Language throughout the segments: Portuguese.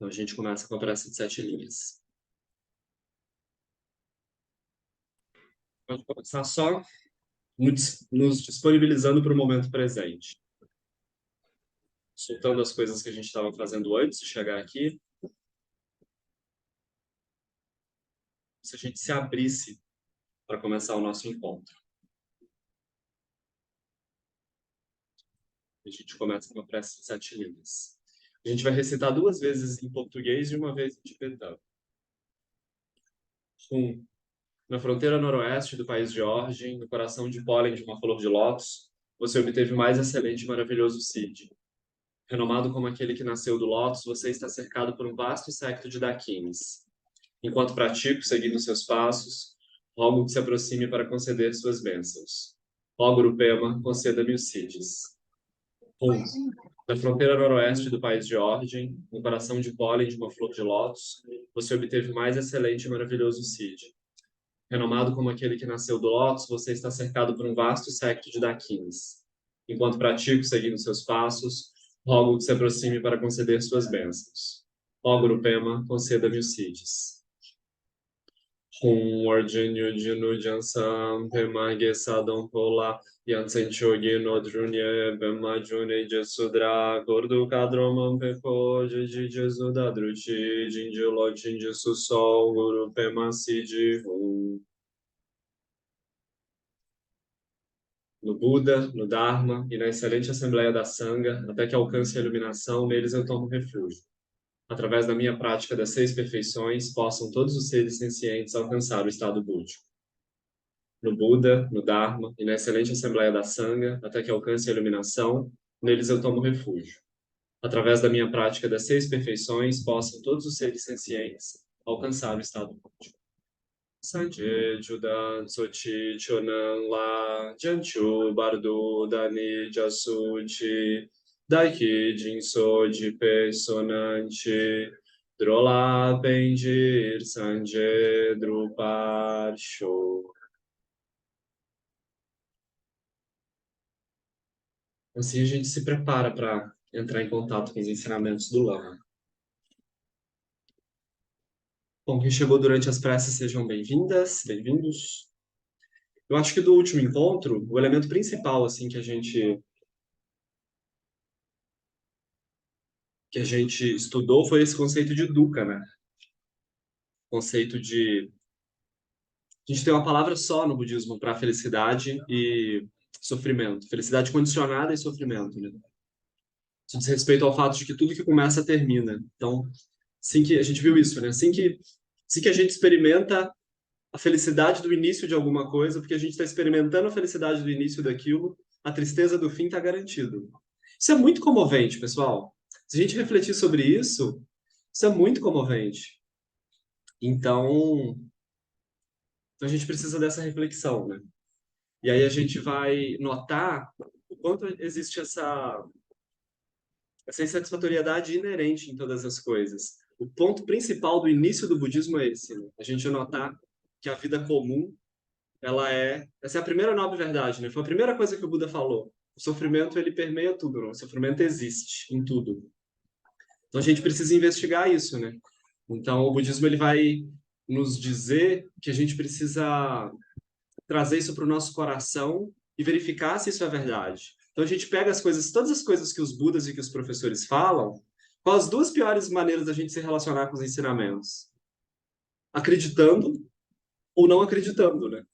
Então, a gente começa com a prece de 7 linhas. Pode começar só nos disponibilizando para o momento presente. Soltando as coisas que a gente estava fazendo antes de chegar aqui. Se a gente se abrisse para começar o nosso encontro. A gente começa com a prece de 7 linhas. A gente vai recitar 2 vezes em português e 1 vez em tibetano. Na fronteira noroeste do país de origem, no coração de pólen de uma flor de lótus, você obteve o mais excelente e maravilhoso Cid. Renomado como aquele que nasceu do lótus, você está cercado por um vasto séquito de daquines. Enquanto pratico, seguindo seus passos, rogo que se aproxime para conceder suas bênçãos. Ó Gurupema, conceda-me os Cids. Na fronteira noroeste do país de origem, no coração de pólen de uma flor de lótus, você obteve o mais excelente e maravilhoso Cid. Renomado como aquele que nasceu do lótus, você está cercado por um vasto séquito de daquines. Enquanto pratico, seguindo seus passos, rogo que se aproxime para conceder suas bênçãos. Ó Gurupema, conceda-me os Cids. Orjinyu Jinu Jansam Pema Gesadam Pola Yansen Chogi Nodrunye Bema June Jesudra Gordo Kadromam Pepo Jiji Jesuda Druchi Jinjilo Jinjisu Sol Guru Pema Sidi No Buda, no Dharma e na excelente Assembleia da Sangha, até que alcance a iluminação, neles eu tomo refúgio. Através da minha prática das 6 perfeições, possam todos os seres sencientes alcançar o estado búdico. No Buda, no Dharma e na excelente Assembleia da Sangha, até que alcance a iluminação, neles eu tomo refúgio. Através da minha prática das 6 perfeições, possam todos os seres sencientes alcançar o estado búdico. Sanje Judan Sochi Chonan La Janchu Bardu Dani Jasuchi Daiki Jinso Jipe Sonanchi Drola Bendir Sanje Drupar Show. Assim a gente se prepara para entrar em contato com os ensinamentos do Lama. Bom, quem chegou durante as preces, sejam bem-vindas, bem-vindos. Eu acho que do último encontro, o elemento principal assim que a gente estudou foi esse conceito de dukkha, né? Conceito de a gente tem uma palavra só no budismo para felicidade e sofrimento, felicidade condicionada e sofrimento, né? Isso diz respeito ao fato de que tudo que começa termina. Então, assim que a gente viu isso, né? Assim que a gente experimenta a felicidade do início de alguma coisa, porque a gente está experimentando a felicidade do início daquilo, a tristeza do fim está garantido. Isso é muito comovente, pessoal. Se a gente refletir sobre isso, isso é muito comovente. Então a gente precisa dessa reflexão, né? E aí a gente vai notar o quanto existe essa insatisfatoriedade inerente em todas as coisas. O ponto principal do início do budismo é esse, né? A gente notar que a vida comum, essa é a primeira nobre verdade, né? Foi a primeira coisa que o Buda falou. O sofrimento, ele permeia tudo, né? O sofrimento existe em tudo. Então a gente precisa investigar isso, né? Então o budismo, ele vai nos dizer que a gente precisa trazer isso para o nosso coração e verificar se isso é verdade. Então a gente pega todas as coisas que os Budas e que os professores falam, qual as 2 piores maneiras da gente se relacionar com os ensinamentos? Acreditando ou não acreditando, né?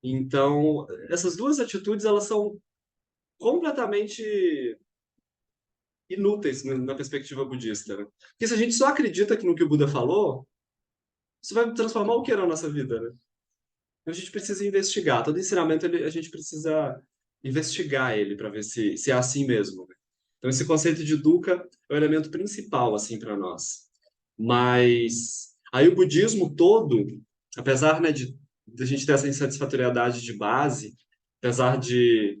Então, essas 2 atitudes, elas são completamente inúteis na perspectiva budista, né? Porque se a gente só acredita no que o Buda falou, isso vai transformar o que na nossa vida, né? Então, a gente precisa investigar. Todo ensinamento, a gente precisa investigar ele para ver se é assim mesmo, né? Então, esse conceito de dukkha é o elemento principal, assim, para nós. Mas aí o budismo todo, apesar, né, de a gente ter essa insatisfatoriedade de base, apesar de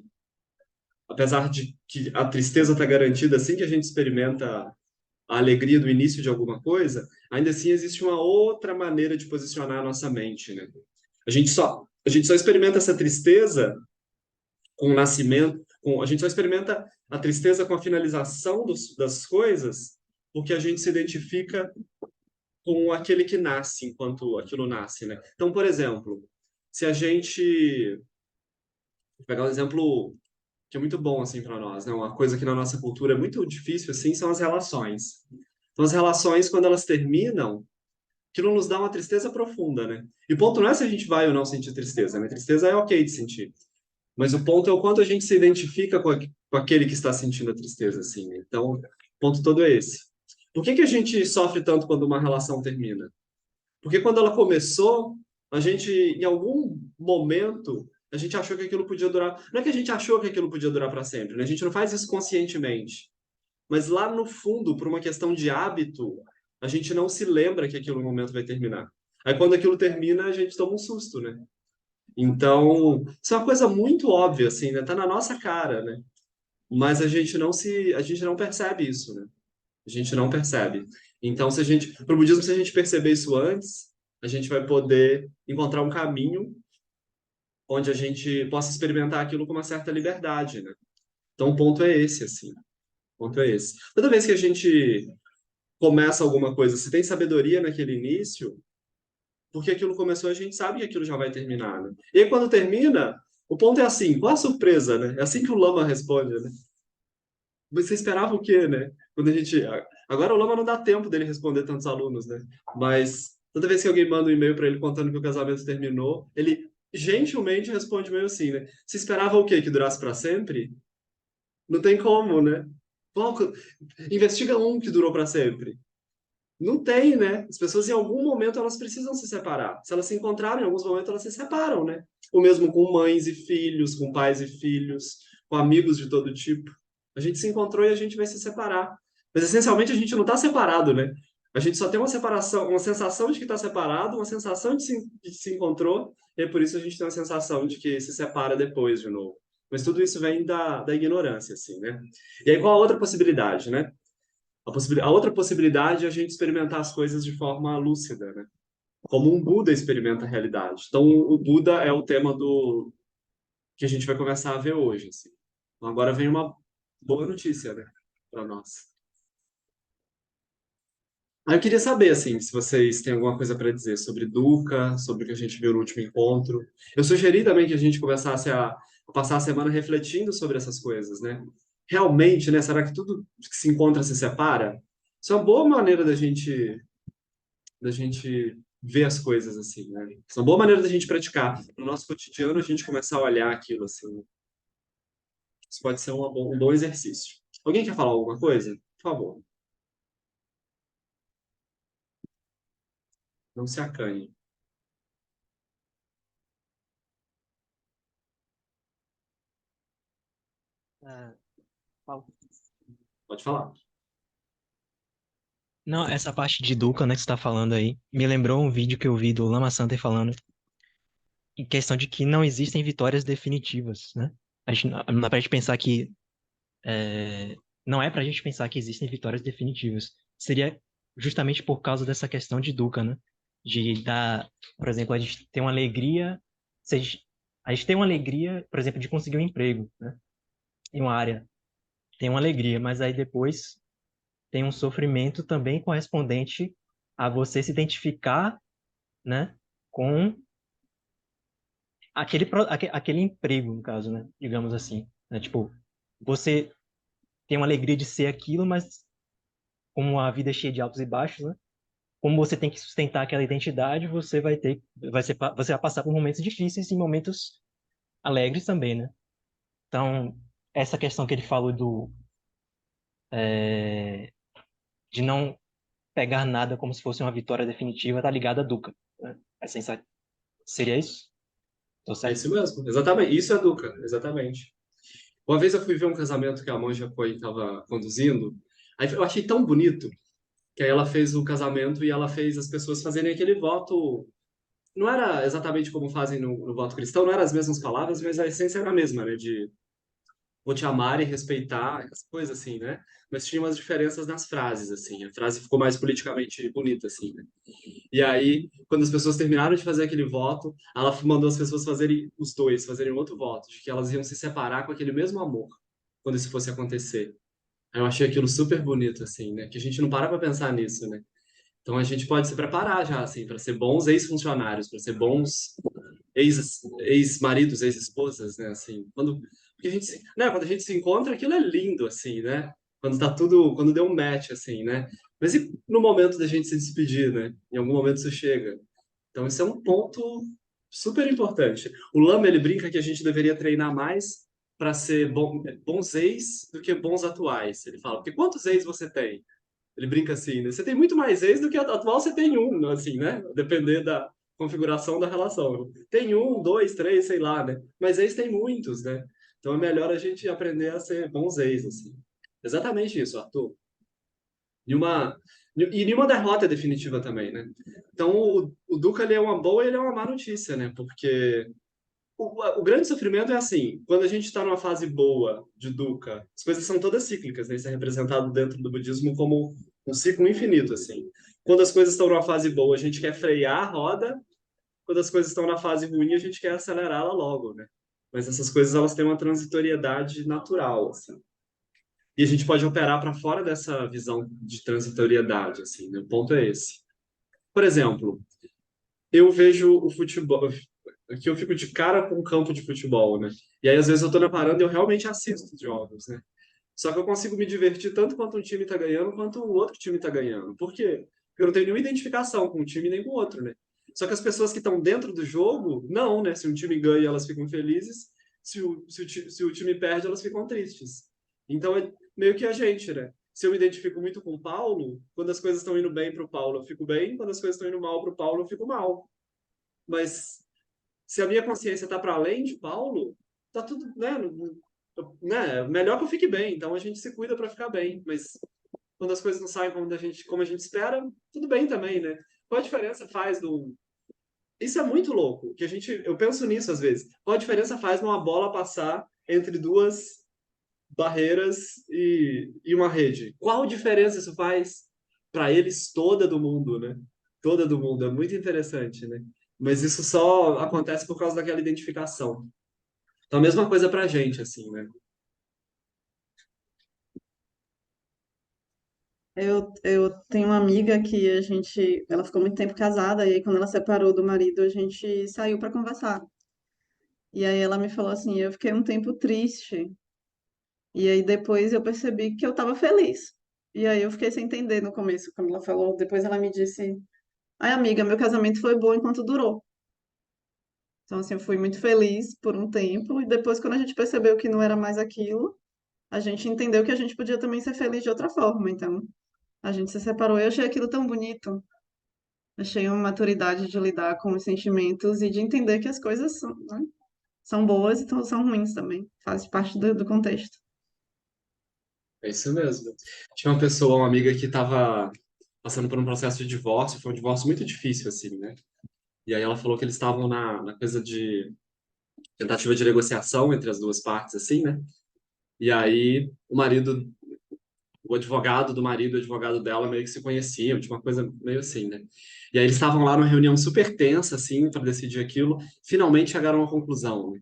que a tristeza está garantida assim que a gente experimenta a alegria do início de alguma coisa, ainda assim existe uma outra maneira de posicionar a nossa mente, né? A gente só experimenta essa tristeza com o nascimento, a gente só experimenta a tristeza com a finalização das coisas porque a gente se identifica com aquele que nasce enquanto aquilo nasce, né? Então, por exemplo, se a gente vou pegar um exemplo que é muito bom assim para nós, né? Uma coisa que na nossa cultura é muito difícil assim são as relações. Então, as relações quando elas terminam, aquilo nos dá uma tristeza profunda, né? E o ponto não é se a gente vai ou não sentir tristeza, né? Tristeza é ok de sentir, mas o ponto é o quanto a gente se identifica com aquele que está sentindo a tristeza, assim, né? Então, o ponto todo é esse. Por que que a gente sofre tanto quando uma relação termina? Porque quando ela começou, a gente, em algum momento, a gente achou que aquilo podia durar. Não é que a gente achou que aquilo podia durar para sempre, né? A gente não faz isso conscientemente. Mas lá no fundo, por uma questão de hábito, a gente não se lembra que aquele momento vai terminar. Aí quando aquilo termina, a gente toma um susto, né? Então, isso é uma coisa muito óbvia, assim, né? Tá na nossa cara, né? Mas a gente não percebe isso, né? A gente não percebe. Então, se a gente, pro budismo, se a gente perceber isso antes, a gente vai poder encontrar um caminho onde a gente possa experimentar aquilo com uma certa liberdade, né? Então, o ponto é esse, assim. O ponto é esse. Toda vez que a gente começa alguma coisa, se tem sabedoria naquele início, porque aquilo começou, a gente sabe que aquilo já vai terminar, né? E aí, quando termina, o ponto é assim, qual a surpresa, né? É assim que o Lama responde, né? Você esperava o quê, né? Quando a gente... Agora o Lama não dá tempo dele responder tantos alunos, né? Mas toda vez que alguém manda um e-mail para ele contando que o casamento terminou, ele gentilmente responde meio assim, né? Você esperava o quê? Que durasse para sempre? Não tem como, né? Qual investiga um que durou para sempre. Não tem, né? As pessoas em algum momento elas precisam se separar. Se elas se encontrarem em alguns momentos elas se separam, né? O mesmo com mães e filhos, com pais e filhos, com amigos de todo tipo. A gente se encontrou e a gente vai se separar. Mas essencialmente a gente não está separado, né? A gente só tem uma separação, uma sensação de que está separado, uma sensação de que se encontrou, e é por isso a gente tem uma sensação de que se separa depois de novo. Mas tudo isso vem da ignorância, assim, né? E aí qual a outra possibilidade, né? A outra possibilidade é a gente experimentar as coisas de forma lúcida, né? Como um Buda experimenta a realidade. Então, o Buda é o tema do que a gente vai começar a ver hoje, assim. Então, agora vem uma boa notícia, né, para nós. Aí eu queria saber, assim, se vocês têm alguma coisa para dizer sobre Dukkha, sobre o que a gente viu no último encontro. Eu sugeri também que a gente começasse a passar a semana refletindo sobre essas coisas, né? Realmente, né? Será que tudo que se encontra se separa? Isso é uma boa maneira da gente ver as coisas assim, né? Isso é uma boa maneira da gente praticar. No nosso cotidiano, a gente começar a olhar aquilo assim. Isso pode ser um bom exercício. Alguém quer falar alguma coisa? Por favor, não se acanhe. Ah, qual? Pode falar. Não, essa parte de Dukkha, né, que você tá falando aí, me lembrou um vídeo que eu vi do Lama Santer falando em questão de que não existem vitórias definitivas, né? A gente, não é pra gente pensar que... não é pra gente pensar que existem vitórias definitivas. Seria justamente por causa dessa questão de Dukkha, né? De dar, por exemplo, a gente tem uma alegria, a gente tem uma alegria, por exemplo, de conseguir um emprego, né? Em uma área, tem uma alegria, mas aí depois tem um sofrimento também correspondente a você se identificar, né, com aquele emprego, no caso, né, digamos assim, né, tipo, você tem uma alegria de ser aquilo, mas como a vida é cheia de altos e baixos, né, como você tem que sustentar aquela identidade, você vai passar por momentos difíceis e momentos alegres também, né? Então, essa questão que ele falou de não pegar nada como se fosse uma vitória definitiva, tá ligada a Dukkha, né? Seria isso? Tô É certo? isso mesmo, exatamente. Isso é Dukkha, exatamente. Uma vez eu fui ver um casamento que a Monja Koi estava conduzindo. Aí eu achei tão bonito que aí ela fez o casamento e ela fez as pessoas fazerem aquele voto. Não era exatamente como fazem no voto cristão, não eram as mesmas palavras, mas a essência era a mesma, né? De vou te amar e respeitar, essas coisas assim, né? Mas tinha umas diferenças nas frases, assim. A frase ficou mais politicamente bonita, assim, né? E aí, quando as pessoas terminaram de fazer aquele voto, ela mandou as pessoas fazerem, os dois, fazerem outro voto, de que elas iam se separar com aquele mesmo amor, quando isso fosse acontecer. Eu achei aquilo super bonito, assim, né? Que a gente não para pra pensar nisso, né? Então a gente pode se preparar já, assim, para ser bons ex-funcionários, para ser bons ex-maridos, ex-esposas, né? Assim, porque a gente, né? Quando a gente se encontra, aquilo é lindo, assim, né? Quando tá tudo, quando deu um match, assim, né? Mas e no momento da gente se despedir, né? Em algum momento isso chega. Então isso é um ponto super importante. O Lama, ele brinca que a gente deveria treinar mais para ser bons ex do que bons atuais. Ele fala, porque quantos ex você tem? Ele brinca assim, né? Você tem muito mais ex do que atual você tem um, assim, né? Depender da configuração da relação. Tem um, dois, três, sei lá, né? Mas ex tem muitos, né? Então é melhor a gente aprender a ser bons ex, assim. Exatamente isso, Arthur. Nenhuma, e nenhuma derrota definitiva também, né? Então o Duca, ele é uma boa e ele é uma má notícia, né? Porque o grande sofrimento é assim, quando a gente está numa fase boa de dukkha, as coisas são todas cíclicas, né? Isso é representado dentro do budismo como um ciclo infinito, assim. Quando as coisas estão numa fase boa, a gente quer frear a roda, quando as coisas estão na fase ruim, a gente quer acelerá-la logo, né? Mas essas coisas, elas têm uma transitoriedade natural, assim. E a gente pode operar para fora dessa visão de transitoriedade, assim, né? O ponto é esse. Por exemplo, eu vejo o futebol. Aqui eu fico de cara com o campo de futebol, né? E aí, às vezes, eu tô na parada e eu realmente assisto os jogos, né? Só que eu consigo me divertir tanto quanto um time tá ganhando, quanto o outro time tá ganhando. Por quê? Porque eu não tenho nenhuma identificação com um time nem com o outro, né? Só que as pessoas que estão dentro do jogo, não, né? Se um time ganha, elas ficam felizes. Se o time perde, elas ficam tristes. Então, é meio que a gente, né? Se eu me identifico muito com o Paulo, quando as coisas estão indo bem pro Paulo, eu fico bem. Quando as coisas estão indo mal pro Paulo, eu fico mal. Mas se a minha consciência está para além de Paulo, tá tudo, né? Né? Melhor que eu fique bem. Então a gente se cuida para ficar bem. Mas quando as coisas não saem como a gente espera, tudo bem também, né? Qual a diferença faz do. Isso é muito louco, que a gente. Eu penso nisso às vezes. Qual a diferença faz numa bola passar entre duas barreiras e uma rede? Qual diferença isso faz para eles toda do mundo, né? Toda do mundo. É muito interessante, né? Mas isso só acontece por causa daquela identificação. Então, a mesma coisa pra gente, assim, né? Eu tenho uma amiga que ela ficou muito tempo casada, e aí quando ela separou do marido, a gente saiu para conversar. E aí ela me falou assim, eu fiquei um tempo triste, e aí depois eu percebi que eu estava feliz. E aí eu fiquei sem entender no começo, quando ela falou, depois ela me disse, ai amiga, meu casamento foi bom enquanto durou. Então assim, eu fui muito feliz por um tempo, e depois quando a gente percebeu que não era mais aquilo, a gente entendeu que a gente podia também ser feliz de outra forma. Então, a gente se separou. Eu achei aquilo tão bonito. Achei uma maturidade de lidar com os sentimentos e de entender que as coisas são, né, são boas e são ruins também. Faz parte do contexto. É isso mesmo. Tinha uma pessoa, uma amiga, que estava passando por um processo de divórcio. Foi um divórcio muito difícil, assim, né? E aí ela falou que eles estavam na coisa de tentativa de negociação entre as duas partes, assim, né? E aí o advogado do marido, o advogado dela meio que se conheciam, tinha uma coisa meio assim, né? E aí eles estavam lá numa reunião super tensa, assim, para decidir aquilo. Finalmente chegaram a uma conclusão, né?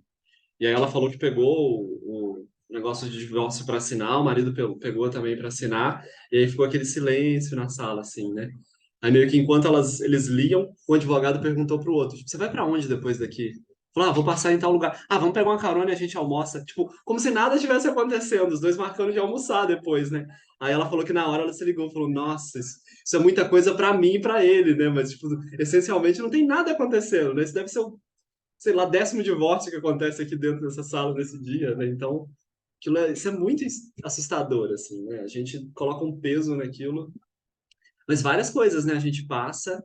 E aí ela falou que pegou o negócio de divórcio para assinar, o marido pegou também para assinar, e aí ficou aquele silêncio na sala, assim, né? Aí meio que enquanto eles liam, o advogado perguntou pro outro, tipo, você vai para onde depois daqui? Falou, ah, vou passar em tal lugar. Ah, vamos pegar uma carona e a gente almoça. Tipo, como se nada tivesse acontecendo, os dois marcando de almoçar depois, né? Aí ela falou que na hora ela se ligou, falou, nossa, isso é muita coisa para mim e para ele, né? Mas, tipo, essencialmente não tem nada acontecendo, né? Isso deve ser o sei lá, 10º divórcio que acontece aqui dentro dessa sala nesse dia, né? Então, isso é muito assustador, assim, né? A gente coloca um peso naquilo, mas várias coisas, né? A gente passa,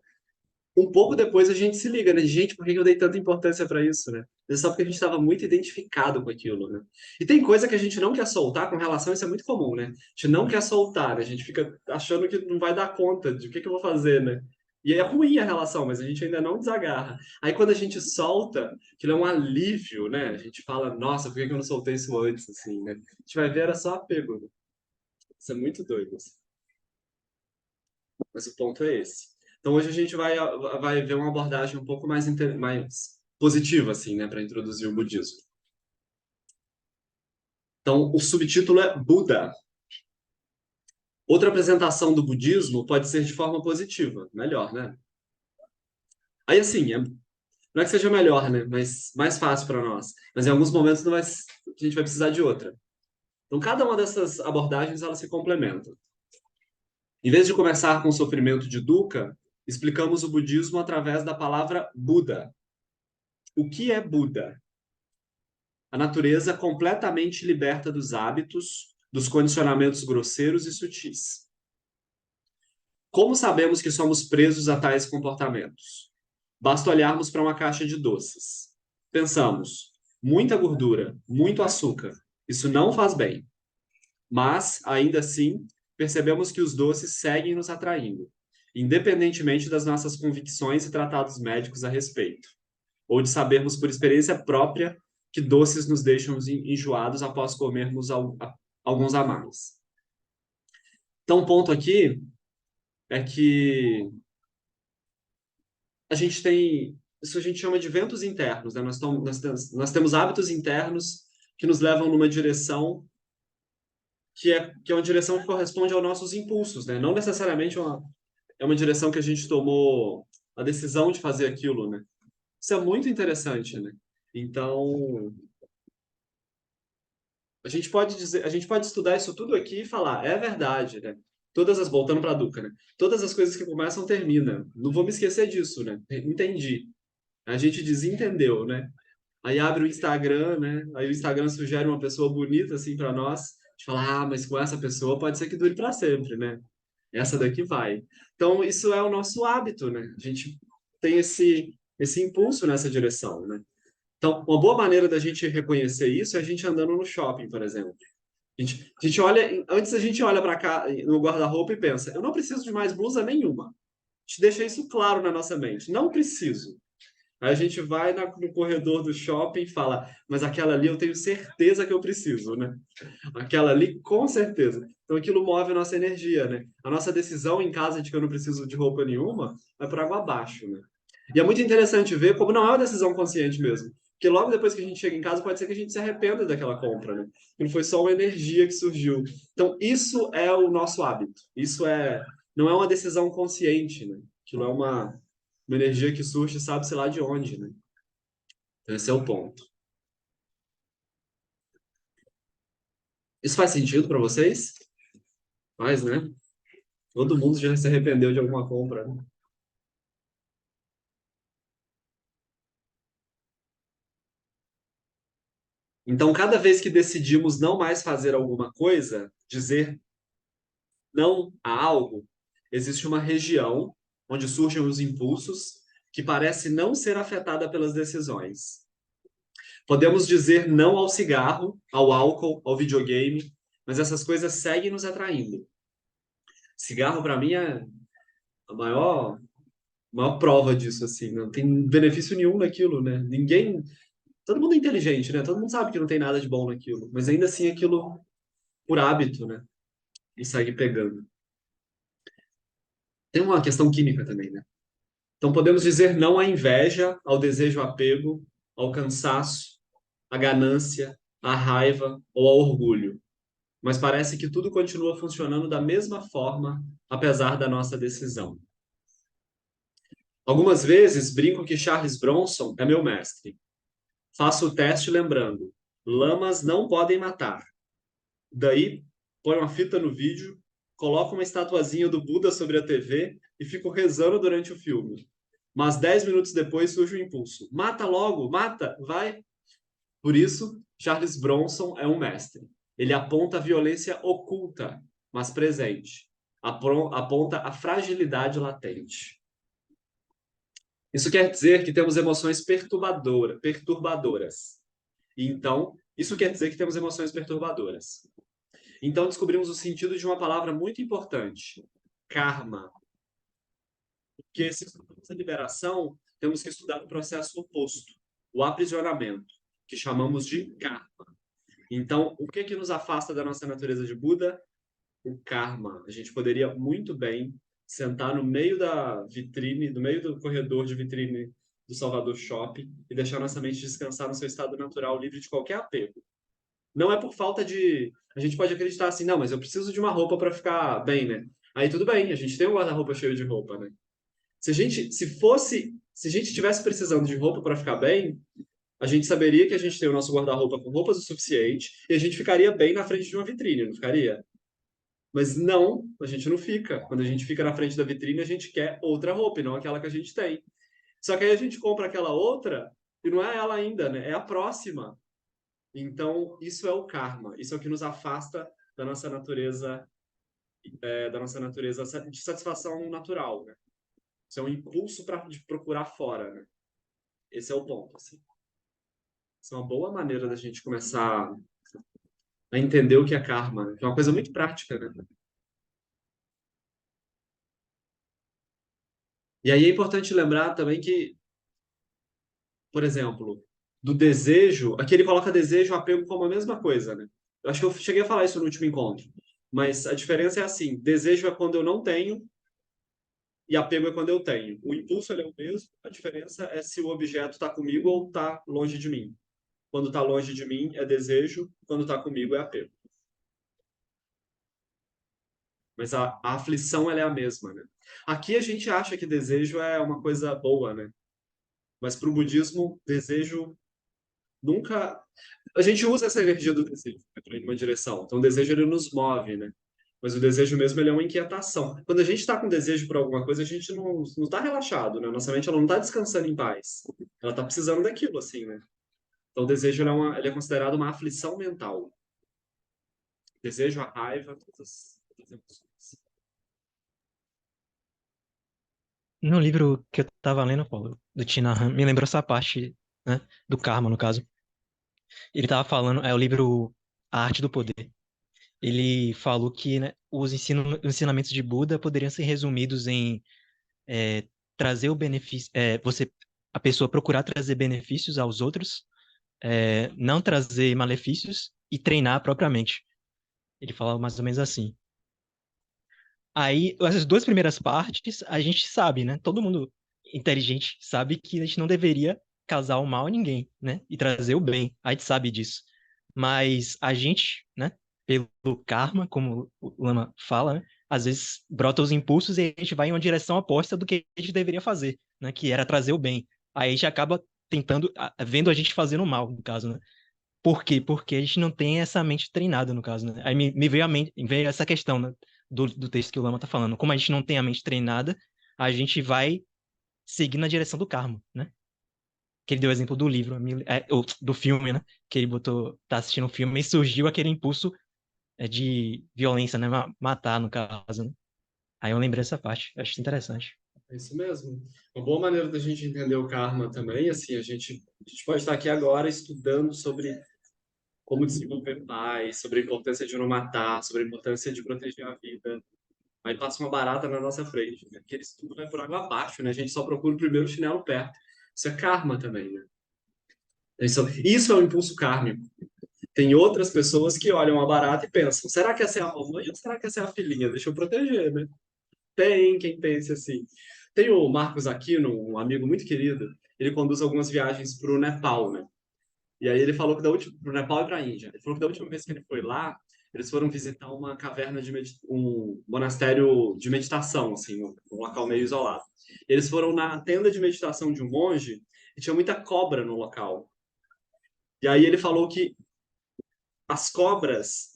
um pouco depois a gente se liga, né? Gente, por que eu dei tanta importância para isso, né? É só porque a gente estava muito identificado com aquilo, né? E tem coisa que a gente não quer soltar com relação, isso é muito comum, né? A gente não quer soltar, né? A gente fica achando que não vai dar conta de o que eu vou fazer, né? E é ruim a relação, mas a gente ainda não desagarra. Aí quando a gente solta, aquilo é um alívio, né? A gente fala, nossa, por que eu não soltei isso antes, assim, né? A gente vai ver, era só apego, né? Isso é muito doido, assim. Mas o ponto é esse. Então hoje a gente vai ver uma abordagem um pouco mais positiva, assim, né, para introduzir o budismo. Então o subtítulo é Buda. Outra apresentação do budismo pode ser de forma positiva, melhor, né? Aí, assim, não é que seja melhor, né? Mas mais fácil para nós. Mas em alguns momentos a gente vai precisar de outra. Então, cada uma dessas abordagens, ela se complementa. Em vez de começar com o sofrimento de dukkha, explicamos o budismo através da palavra Buda. O que é Buda? A natureza completamente liberta dos hábitos, dos condicionamentos grosseiros e sutis. Como sabemos que somos presos a tais comportamentos? Basta olharmos para uma caixa de doces. Pensamos, muita gordura, muito açúcar, isso não faz bem. Mas, ainda assim, percebemos que os doces seguem nos atraindo, independentemente das nossas convicções e tratados médicos a respeito, ou de sabermos por experiência própria que doces nos deixam enjoados após comermos alguns a mais. Então, o ponto aqui é que a gente tem, isso a gente chama de ventos internos, né? Nós temos hábitos internos que nos levam numa direção que é uma direção que corresponde aos nossos impulsos, né? Não necessariamente é uma direção que a gente tomou a decisão de fazer aquilo, né? Isso é muito interessante, né? Então, a gente pode estudar isso tudo aqui e falar, é verdade, né? Voltando para a Duca, né? Todas as coisas que começam terminam. Não vou me esquecer disso, né? Entendi. A gente desentendeu, né? Aí abre o Instagram, né? Aí o Instagram sugere uma pessoa bonita assim para nós. A gente fala, ah, mas com essa pessoa pode ser que dure para sempre, né? Essa daqui vai. Então, isso é o nosso hábito, né? A gente tem esse impulso nessa direção, né? Então, uma boa maneira da gente reconhecer isso é a gente andando no shopping, por exemplo. A gente olha, antes a gente olha para cá no guarda-roupa e pensa, eu não preciso de mais blusa nenhuma. A gente deixa isso claro na nossa mente. Não preciso. Aí a gente vai no corredor do shopping e fala, mas aquela ali eu tenho certeza que eu preciso, né? Aquela ali, com certeza. Então aquilo move a nossa energia, né? A nossa decisão em casa de que eu não preciso de roupa nenhuma vai por água abaixo, né? E é muito interessante ver como não é uma decisão consciente mesmo. Porque logo depois que a gente chega em casa, pode ser que a gente se arrependa daquela compra, né? Que não foi só uma energia que surgiu. Então, isso é o nosso hábito. Não é uma decisão consciente, né? Aquilo é uma energia que surge, sabe-se lá de onde, né? Então, esse é o ponto. Isso faz sentido para vocês? Faz, né? Todo mundo já se arrependeu de alguma compra, né? Então, cada vez que decidimos não mais fazer alguma coisa, dizer não a algo, existe uma região onde surgem os impulsos que parece não ser afetada pelas decisões. Podemos dizer não ao cigarro, ao álcool, ao videogame, mas essas coisas seguem nos atraindo. Cigarro, para mim, é a maior prova disso, assim. Não tem benefício nenhum naquilo, né? Ninguém. Todo mundo é inteligente, né? Todo mundo sabe que não tem nada de bom naquilo. Mas ainda assim, aquilo por hábito, né? E segue pegando. Tem uma questão química também, né? Então, podemos dizer não à inveja, ao desejo apego, ao cansaço, à ganância, à raiva ou ao orgulho. Mas parece que tudo continua funcionando da mesma forma, apesar da nossa decisão. Algumas vezes brinco que Charles Bronson é meu mestre. Faço o teste lembrando: lamas não podem matar. Daí, põe uma fita no vídeo, coloco uma estatuazinha do Buda sobre a TV e fico rezando durante o filme. Mas 10 minutos depois surge o impulso. Mata logo, mata, vai. Por isso, Charles Bronson é um mestre. Ele aponta a violência oculta, mas presente. Aponta a fragilidade latente. Isso quer dizer que temos emoções perturbadoras. Então, isso quer dizer que temos emoções perturbadoras. Então, descobrimos o sentido de uma palavra muito importante: karma. Porque se estudamos a liberação, temos que estudar o processo oposto, o aprisionamento, que chamamos de karma. Então, o que nos afasta da nossa natureza de Buda? O karma. A gente poderia muito bem sentar no meio da vitrine, no meio do corredor de vitrine do Salvador Shopping e deixar nossa mente descansar no seu estado natural, livre de qualquer apego. Não é por falta de. A gente pode acreditar assim, não, mas eu preciso de uma roupa para ficar bem, né? Aí tudo bem, a gente tem um guarda-roupa cheio de roupa, né? Se a gente tivesse precisando de roupa para ficar bem, a gente saberia que a gente tem o nosso guarda-roupa com roupas o suficiente e a gente ficaria bem na frente de uma vitrine, não ficaria? Mas não, a gente não fica. Quando a gente fica na frente da vitrine, a gente quer outra roupa e não aquela que a gente tem. Só que aí a gente compra aquela outra e não é ela ainda, né? É a próxima. Então, isso é o karma. Isso é o que nos afasta da nossa natureza, da nossa natureza de satisfação natural, né? Isso é um impulso de procurar fora, né? Esse é o ponto, assim. Isso é uma boa maneira da gente começar a entender o que é karma, né? Que é uma coisa muito prática, né? E aí é importante lembrar também que, por exemplo, do desejo, aqui ele coloca desejo e apego como a mesma coisa, né? Eu acho que eu cheguei a falar isso no último encontro. Mas a diferença é assim: desejo é quando eu não tenho e apego é quando eu tenho. O impulso ele é o mesmo, a diferença é se o objeto está comigo ou está longe de mim. Quando está longe de mim é desejo, quando está comigo é apego. Mas a aflição ela é a mesma, né? Aqui a gente acha que desejo é uma coisa boa, né? Mas para o budismo, desejo nunca. A gente usa essa energia do desejo para ir numa direção. Então, o desejo ele nos move, né? Mas o desejo mesmo ele é uma inquietação. Quando a gente está com desejo por alguma coisa, a gente não está relaxado, né? Nossa mente ela não está descansando em paz. Ela está precisando daquilo, assim, né? Então, o desejo ele é considerado uma aflição mental. Desejo, a raiva, todas as emoções. No livro que eu tava lendo, Paulo, do Tina Han, me lembrou essa parte, né, do karma, no caso. Ele tava falando, é o livro A Arte do Poder. Ele falou que, né, os ensinamentos de Buda poderiam ser resumidos em é, trazer o benefício, a pessoa procurar trazer benefícios aos outros, não trazer malefícios e treinar propriamente. Ele falava mais ou menos assim. Aí, essas duas primeiras partes, a gente sabe, né? Todo mundo inteligente sabe que a gente não deveria causar o mal a ninguém, né? E trazer o bem. A gente sabe disso. Mas a gente, né? Pelo karma, como o Lama fala, né? Às vezes brota os impulsos e a gente vai em uma direção oposta do que a gente deveria fazer, né? Que era trazer o bem. Aí a gente acaba tentando, vendo a gente fazendo o mal, no caso, né? Por quê? Porque a gente não tem essa mente treinada, no caso, né? Aí me veio veio essa questão, né, do texto que o Lama tá falando. Como a gente não tem a mente treinada, a gente vai seguir na direção do karma, né? Que ele deu o exemplo do livro, ou do filme, né? Que ele botou, tá assistindo o filme e surgiu aquele impulso de violência, né? Matar, no caso, né? Aí eu lembrei dessa parte, acho interessante. É isso mesmo. Uma boa maneira da gente entender o karma também, assim, a gente pode estar aqui agora estudando sobre como desenvolver paz, sobre a importância de não matar, sobre a importância de proteger a vida. Aí passa uma barata na nossa frente, né? Aquele estudo vai por água abaixo, né? A gente só procura o primeiro chinelo perto. Isso é karma também, né? Isso é um impulso kármico. Tem outras pessoas que olham a barata e pensam: será que essa é a mamãe ou será que essa é a filhinha? Deixa eu proteger, né? Tem quem pense assim. Tem o Marcos Aquino, um amigo muito querido, ele conduz algumas viagens para o Nepal, né? E aí ele falou que da última, pro Nepal e para a Índia. Ele falou que da última vez que ele foi lá, eles foram visitar uma caverna um monastério de meditação, assim, um local meio isolado. Eles foram na tenda de meditação de um monge e tinha muita cobra no local. E aí ele falou que as cobras,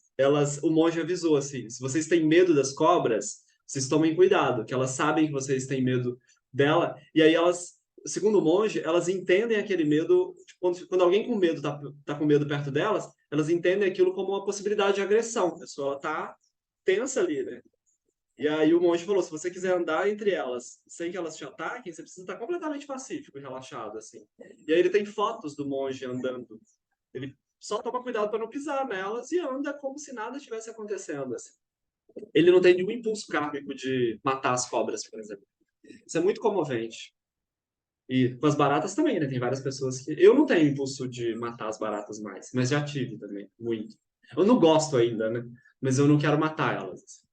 o monge avisou assim, se vocês têm medo das cobras, vocês tomem cuidado, que elas sabem que vocês têm medo dela, e aí elas, segundo o monge, elas entendem aquele medo, tipo, quando alguém com medo tá com medo perto delas, elas entendem aquilo como uma possibilidade de agressão. A pessoa ela tá tensa ali, né? E aí o monge falou, se você quiser andar entre elas sem que elas te ataquem, você precisa estar completamente pacífico e relaxado, assim. E aí ele tem fotos do monge andando. Ele só toma cuidado para não pisar nelas e anda como se nada estivesse acontecendo, assim. Ele não tem nenhum impulso kármico de matar as cobras, por exemplo. Isso é muito comovente. E com as baratas também, né? Tem várias pessoas que. Eu não tenho impulso de matar as baratas mais, mas já tive também, muito. Eu não gosto ainda, né? Mas eu não quero matar elas, assim.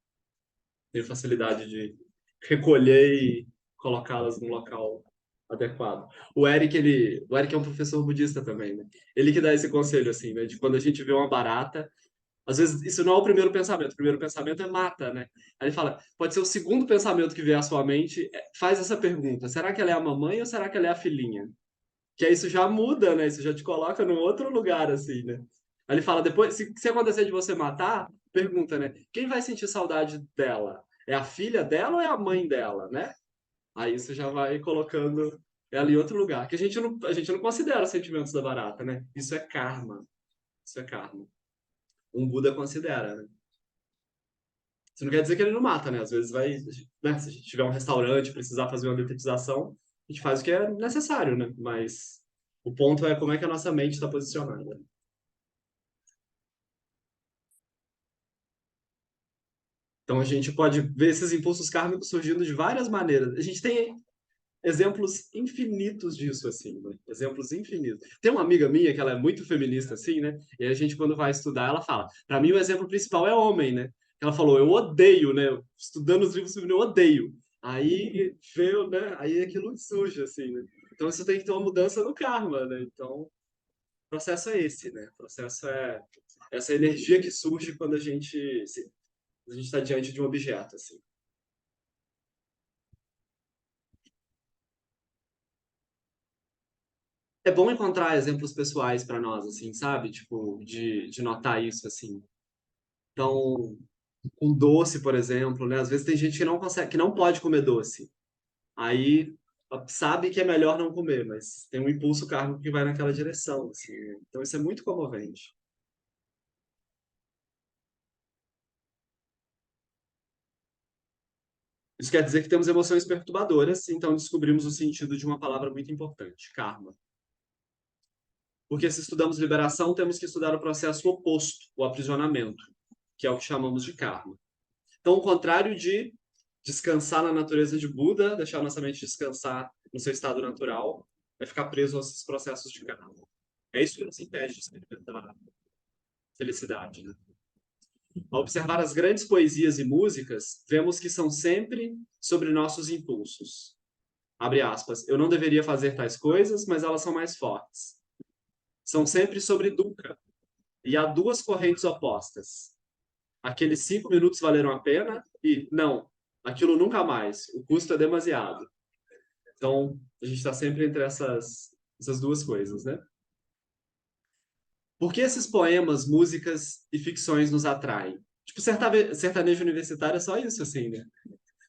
Tenho facilidade de recolher e colocá-las num local adequado. O Eric é um professor budista também, né? Ele que dá esse conselho, assim, né? De quando a gente vê uma barata, às vezes isso não é o primeiro pensamento é mata, né? Aí ele fala, pode ser o segundo pensamento que vier à sua mente, faz essa pergunta, será que ela é a mamãe ou será que ela é a filhinha? Que aí isso já muda, né? Isso já te coloca num outro lugar, assim, né? Aí ele fala, depois, se acontecer de você matar, pergunta, né? Quem vai sentir saudade dela? É a filha dela ou é a mãe dela, né? Aí você já vai colocando ela em outro lugar. Que a gente não considera os sentimentos da barata, né? Isso é karma. Isso é karma. Um Buda considera, né? Isso não quer dizer que ele não mata, né? Às vezes vai, né? Se a gente tiver um restaurante, precisar fazer uma detetização, a gente faz o que é necessário, né? Mas o ponto é como é que a nossa mente está posicionada. Então a gente pode ver esses impulsos kármicos surgindo de várias maneiras. A gente tem exemplos infinitos disso, assim, né? Exemplos infinitos. Tem uma amiga minha que ela é muito feminista, assim, né? E a gente, quando vai estudar, ela fala: para mim, o exemplo principal é homem, né? Ela falou: eu odeio, né? Estudando os livros femininos, eu odeio. Aí veio, né? Aí aquilo surge, assim, né? Então isso tem que ter uma mudança no karma, né? Então, o processo é esse, né? O processo é essa energia que surge quando a gente está diante de um objeto, assim. É bom encontrar exemplos pessoais para nós, assim, sabe? Tipo, de notar isso, assim. Então, com doce, por exemplo, né? Às vezes tem gente que não consegue, que não pode comer doce. Aí sabe que é melhor não comer, mas tem um impulso kármico que vai naquela direção, assim, né? Então isso é muito comovente. Isso quer dizer que temos emoções perturbadoras, então descobrimos o sentido de uma palavra muito importante, karma. Porque se estudamos liberação, temos que estudar o processo oposto, o aprisionamento, que é o que chamamos de karma. Então, o contrário de descansar na natureza de Buda, deixar nossa mente descansar no seu estado natural, é ficar preso aos processos de karma. É isso que nos impede de experimentar felicidade, né? Ao observar as grandes poesias e músicas, vemos que são sempre sobre nossos impulsos. Abre aspas. Eu não deveria fazer tais coisas, mas elas são mais fortes. São sempre sobre dukkha. E há duas correntes opostas. Aqueles 5 minutos valeram a pena e não, aquilo nunca mais. O custo é demasiado. Então, a gente está sempre entre essas duas coisas, né? Por que esses poemas, músicas e ficções nos atraem? Tipo, sertanejo universitário é só isso, assim, né?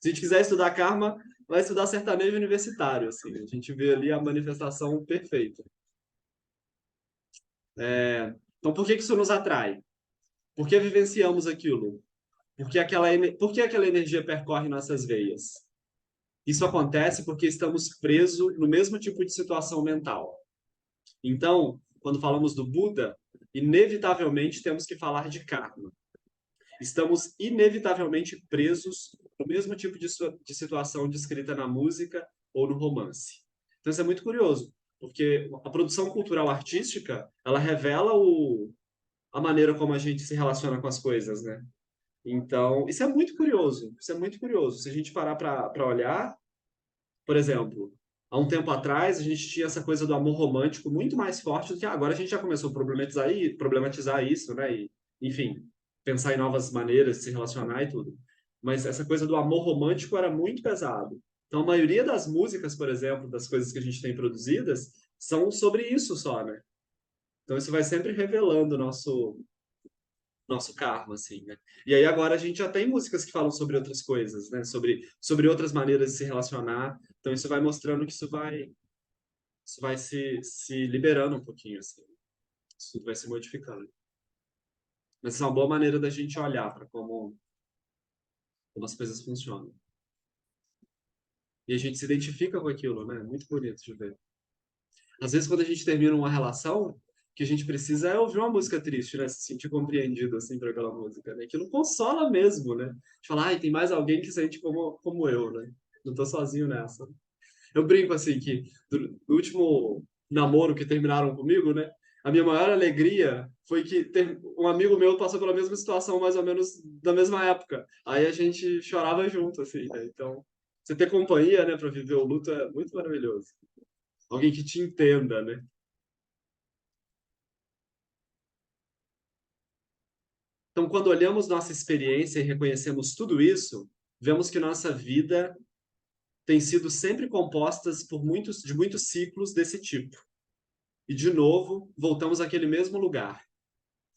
Se a gente quiser estudar karma, vai estudar sertanejo universitário, assim. A gente vê ali a manifestação perfeita. Então, por que isso nos atrai? Por que vivenciamos aquilo? Por que aquela energia percorre nossas veias? Isso acontece porque estamos presos no mesmo tipo de situação mental. Então, quando falamos do Buda, inevitavelmente temos que falar de karma. Estamos inevitavelmente presos no mesmo tipo de situação descrita na música ou no romance. Então, isso é muito curioso, porque a produção cultural artística, ela revela a maneira como a gente se relaciona com as coisas, né? Então, isso é muito curioso. Isso é muito curioso. Se a gente parar para olhar, por exemplo, há um tempo atrás a gente tinha essa coisa do amor romântico muito mais forte do que agora. A gente já começou a problematizar isso, né? E, enfim, pensar em novas maneiras de se relacionar e tudo. Mas essa coisa do amor romântico era muito pesado. Então, a maioria das músicas, por exemplo, das coisas que a gente tem produzidas, são sobre isso só, né? Então, isso vai sempre revelando o nosso karma, assim, né? E aí agora a gente já tem músicas que falam sobre outras coisas, né? Sobre outras maneiras de se relacionar. Então isso vai mostrando que isso vai se liberando um pouquinho, assim. Isso vai se modificando. Mas isso é uma boa maneira da gente olhar para como as coisas funcionam. E a gente se identifica com aquilo, né? Muito bonito de ver. Às vezes, quando a gente termina uma relação, o que a gente precisa é ouvir uma música triste, né? Se sentir compreendido, assim, por aquela música, né? Aquilo consola mesmo, né? A gente fala, ai, tem mais alguém que sente como eu, né? Não tô sozinho nessa. Eu brinco, assim, que do último namoro que terminaram comigo, né? A minha maior alegria foi que um amigo meu passou pela mesma situação, mais ou menos da mesma época. Aí a gente chorava junto, assim, né? Então, você ter companhia, né, para viver o luto é muito maravilhoso. alguém que te entenda, né? Então, quando olhamos nossa experiência e reconhecemos tudo isso, vemos que nossa vida tem sido sempre compostas de muitos ciclos desse tipo. E, de novo, voltamos àquele mesmo lugar.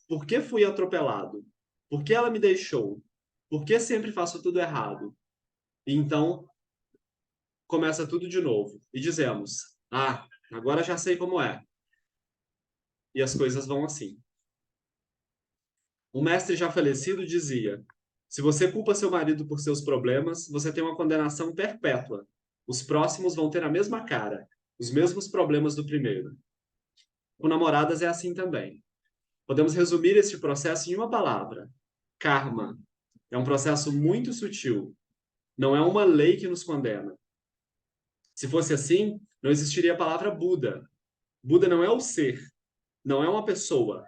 Por que fui atropelado? Por que ela me deixou? Por que sempre faço tudo errado? E então, começa tudo de novo. E dizemos, agora já sei como é. E as coisas vão assim. Um mestre já falecido dizia: se você culpa seu marido por seus problemas, você tem uma condenação perpétua. Os próximos vão ter a mesma cara, os mesmos problemas do primeiro. Com namoradas é assim também. Podemos resumir este processo em uma palavra: karma. É um processo muito sutil. Não é uma lei que nos condena. Se fosse assim, não existiria a palavra Buda. Buda não é o ser, não é uma pessoa.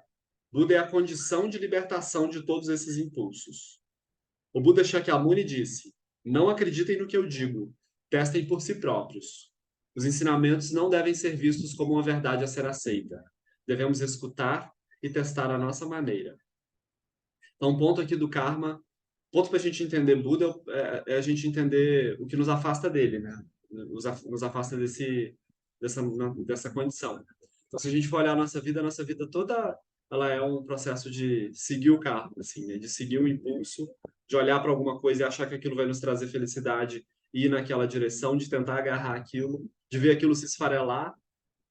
Buda é a condição de libertação de todos esses impulsos. O Buda Shakyamuni disse: não acreditem no que eu digo, testem por si próprios. Os ensinamentos não devem ser vistos como uma verdade a ser aceita. Devemos escutar e testar a nossa maneira. Então, um ponto aqui do karma, ponto para a gente entender Buda é a gente entender o que nos afasta dele, né? Nos afasta dessa condição. Então, se a gente for olhar a nossa vida toda, ela é um processo de seguir o karma, assim, né? De seguir o impulso, de olhar para alguma coisa e achar que aquilo vai nos trazer felicidade e ir naquela direção, de tentar agarrar aquilo, de ver aquilo se esfarelar,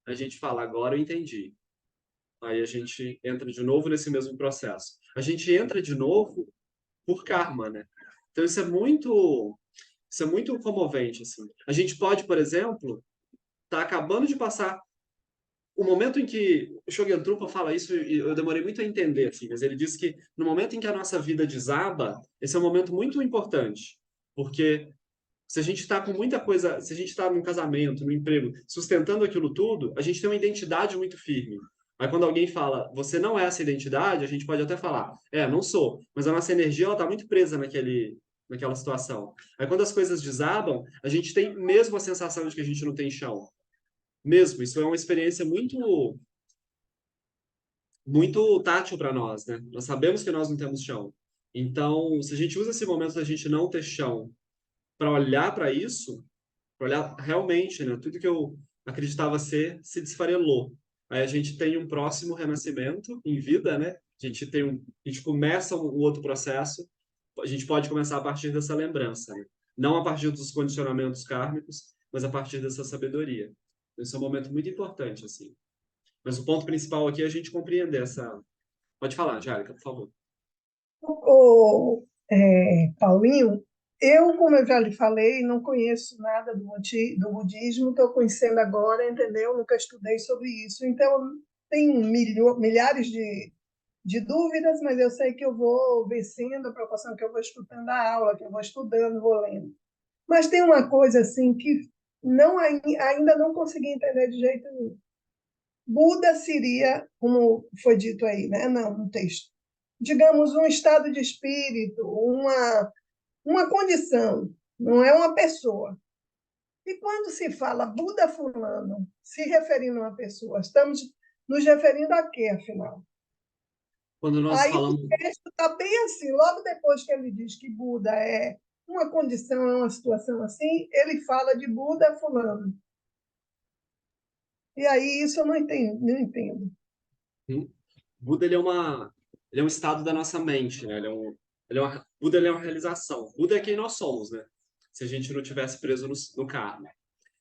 a gente fala, agora eu entendi. Aí a gente entra de novo nesse mesmo processo. A gente entra de novo por karma, né? Então isso é muito comovente, assim. A gente pode, por exemplo, estar acabando de passar o momento em que o Shogen Trungpa fala isso, e eu demorei muito a entender, assim, mas ele diz que no momento em que a nossa vida desaba, esse é um momento muito importante, porque se a gente está com muita coisa, se a gente está num casamento, no emprego, sustentando aquilo tudo, a gente tem uma identidade muito firme. Aí quando alguém fala, você não é essa identidade, a gente pode até falar, não sou, mas a nossa energia ela está muito presa naquela situação. Aí quando as coisas desabam, a gente tem mesmo a sensação de que a gente não tem chão. Mesmo, isso é uma experiência muito tátil para nós, né? Nós sabemos que nós não temos chão. Então, se a gente usa esse momento da gente não ter chão para olhar para isso, para olhar realmente, né? Tudo que eu acreditava ser se desfarelou. Aí a gente tem um próximo renascimento em vida, né? A gente começa um outro processo. A gente pode começar a partir dessa lembrança, né? Não a partir dos condicionamentos kármicos, mas a partir dessa sabedoria. Esse é um momento muito importante, assim. Mas o ponto principal aqui é a gente compreender essa. Pode falar, Járica, por favor. Paulinho, eu, como eu já lhe falei, não conheço nada do budismo, estou conhecendo agora, entendeu? Nunca estudei sobre isso. Então, tenho milhares de dúvidas, mas eu sei que eu vou vencendo a proporção que eu vou escutando a aula, que eu vou estudando, vou lendo. Mas tem uma coisa assim que ainda não consegui entender de jeito nenhum. Buda seria, como foi dito aí, né? Não, no texto, digamos, um estado de espírito, uma condição, não é uma pessoa. E quando se fala Buda fulano, se referindo a uma pessoa, estamos nos referindo a quê, afinal? Quando nós Aí falamos. o texto está bem assim, logo depois que ele diz que Buda é uma condição, é uma situação assim, ele fala de Buda fulano. E aí isso eu não entendo, não entendo. Buda ele é um estado da nossa mente, né? Buda ele é uma realização. Buda é quem nós somos, né? Se a gente não tivesse preso no karma.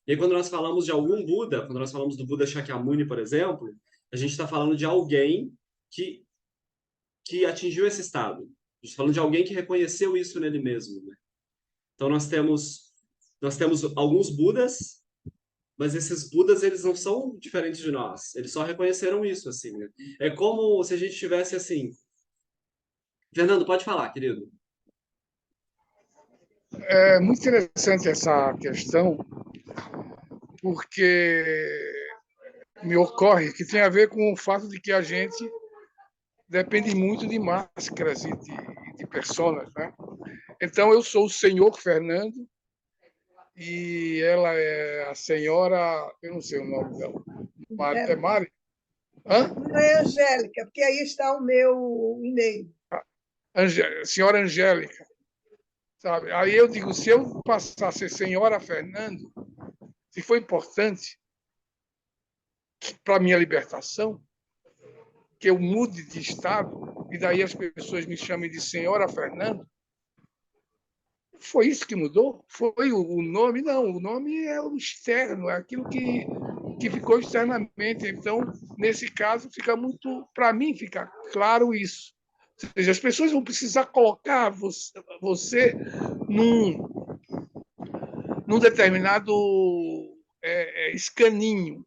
E aí, quando nós falamos de algum Buda, quando nós falamos do Buda Shakyamuni, por exemplo, a gente está falando de alguém que atingiu esse estado. A gente está falando de alguém que reconheceu isso nele mesmo, né? Então, nós temos alguns Budas, mas esses Budas, eles não são diferentes de nós. Eles só reconheceram isso, assim, né? É como se a gente tivesse, assim... Fernando, pode falar, querido. É muito interessante essa questão, porque me ocorre que tem a ver com o fato de que a gente depende muito de máscaras e de personas, né? Então, eu sou o senhor Fernando, e ela é a senhora, eu não sei o nome dela, é Angélica. Mari? Hã? Não é Angélica, porque aí está o meu e-mail. Senhora Angélica, sabe? Aí eu digo, se eu passar a ser senhora Fernando, se for importante para a minha libertação, que eu mude de estado, e daí as pessoas me chamem de senhora Fernando, foi isso que mudou? Foi o nome? Não, o nome é o externo, é aquilo que ficou externamente. Então, nesse caso, fica muito, para mim, fica claro isso. Ou seja, as pessoas vão precisar colocar você num, num determinado escaninho.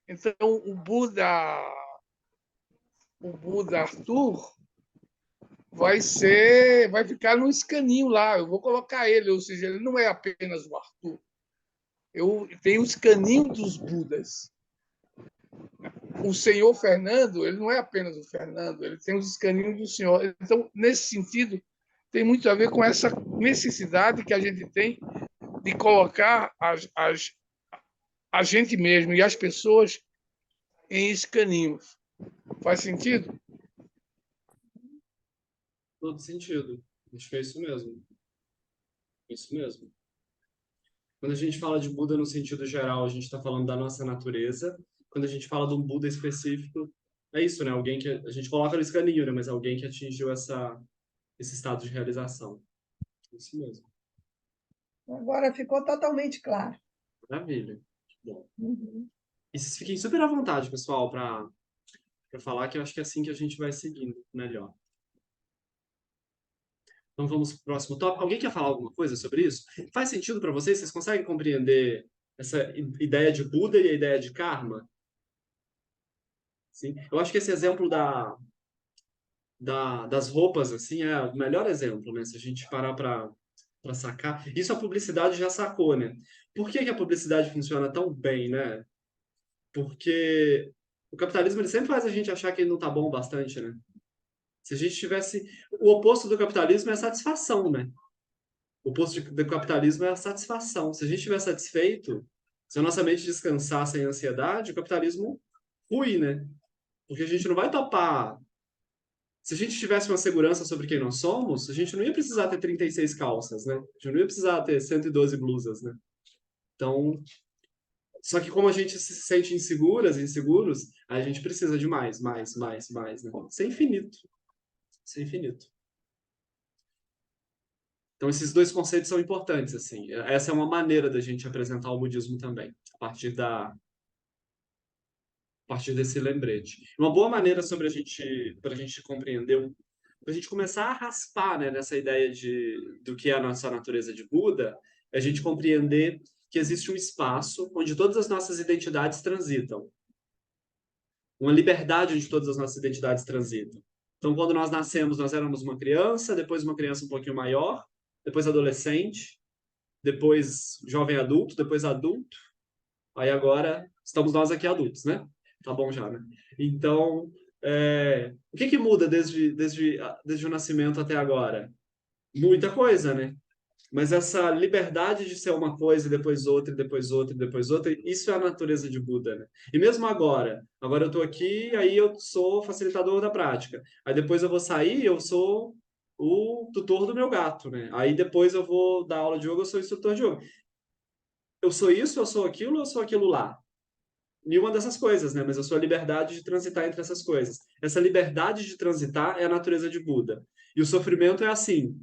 Então, o Buda Arthur vai ficar num escaninho lá. Eu vou colocar ele, ou seja, ele não é apenas o Arthur. Eu tenho o escaninho dos Budas. O senhor Fernando, ele não é apenas o Fernando, ele tem os escaninhos do senhor. Então, nesse sentido, tem muito a ver com essa necessidade que a gente tem de colocar a gente mesmo e as pessoas em escaninhos. Faz sentido? Todo sentido. Acho que é isso mesmo. Isso mesmo. Quando a gente fala de Buda no sentido geral, a gente está falando da nossa natureza. Quando a gente fala de um Buda específico, é isso, né? Alguém que a gente coloca no escaninho, né? Mas alguém que atingiu esse estado de realização. Isso mesmo. Agora ficou totalmente claro. Maravilha. Bom. Uhum. E vocês fiquem super à vontade, pessoal, para falar, que eu acho que é assim que a gente vai seguindo melhor. Então vamos para o próximo tópico. Alguém quer falar alguma coisa sobre isso? Faz sentido para vocês? Vocês conseguem compreender essa ideia de Buda e a ideia de karma? Sim. Eu acho que esse exemplo das roupas assim é o melhor exemplo, né? Se a gente parar para sacar. Isso a publicidade já sacou, né? Por que que a publicidade funciona tão bem, né? Porque o capitalismo ele sempre faz a gente achar que ele não tá bom o bastante, né? Se a gente tivesse. O oposto do capitalismo é a satisfação, né? O oposto do capitalismo é a satisfação. Se a gente estiver satisfeito, se a nossa mente descansar sem ansiedade, o capitalismo flui, né? Porque a gente não vai topar. Se a gente tivesse uma segurança sobre quem nós somos, a gente não ia precisar ter 36 calças, né? A gente não ia precisar ter 112 blusas, né? Então, só que como a gente se sente inseguros, a gente precisa de mais, mais, mais, mais, né? Isso é infinito. Isso é infinito. Então, esses dois conceitos são importantes, assim. Essa é uma maneira da gente apresentar o budismo também, a partir desse lembrete. Uma boa maneira para a gente compreender, para a gente começar a raspar, né, nessa ideia do que é a nossa natureza de Buda, é a gente compreender que existe um espaço onde todas as nossas identidades transitam. Uma liberdade onde todas as nossas identidades transitam. Então, quando nós nascemos, nós éramos uma criança, depois uma criança um pouquinho maior, depois adolescente, depois jovem adulto, depois adulto, aí agora estamos nós aqui adultos, né? Tá bom já, né? Então, o que que muda desde o nascimento até agora? Muita coisa, né? Mas essa liberdade de ser uma coisa e depois outra, e depois outra, e depois outra, isso é a natureza de Buda, né? E mesmo agora eu tô aqui, aí eu sou facilitador da prática. Aí depois eu vou sair, eu sou o tutor do meu gato, né? Aí depois eu vou dar aula de yoga, eu sou instrutor de yoga. Eu sou isso, eu sou aquilo, eu sou aquilo lá. Nenhuma dessas coisas, né? Mas eu sou a liberdade de transitar entre essas coisas. Essa liberdade de transitar é a natureza de Buda. E o sofrimento é assim: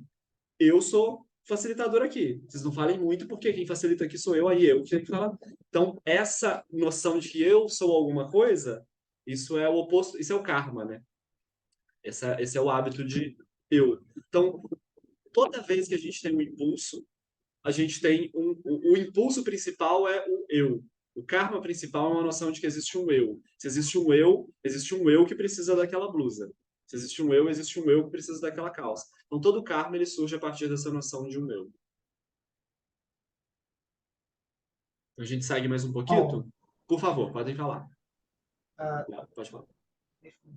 eu sou facilitador aqui. Vocês não falem muito, porque quem facilita aqui sou eu, aí eu que tenho que falar. Então, essa noção de que eu sou alguma coisa, isso é o oposto, isso é o karma, né? Esse é o hábito de eu. Então, toda vez que a gente tem um impulso, a gente tem o impulso principal é o eu. O karma principal é uma noção de que existe um eu. Se existe um eu que precisa daquela blusa. Se existe um eu que precisa daquela calça. Então todo karma ele surge a partir dessa noção de um eu. Então, a gente segue mais um Bom, pouquinho? Por favor, podem falar. ah, Pode falar.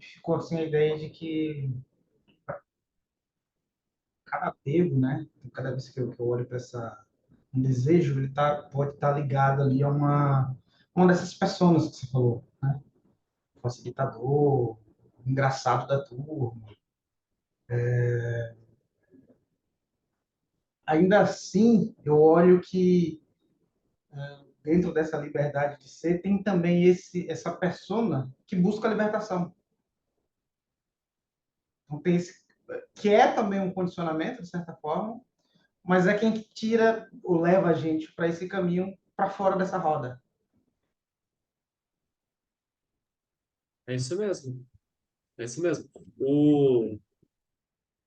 ficou assim a ideia de que cada apego, né? Cada vez que eu olho para um desejo, pode estar ligado ali a uma dessas pessoas que você falou, né? Facilitador, engraçado da turma. Ainda assim, eu olho que dentro dessa liberdade de ser, tem também essa persona que busca a libertação. Então, tem esse, que é também um condicionamento, de certa forma, mas é quem tira ou leva a gente para esse caminho, para fora dessa roda. É isso mesmo. É isso mesmo.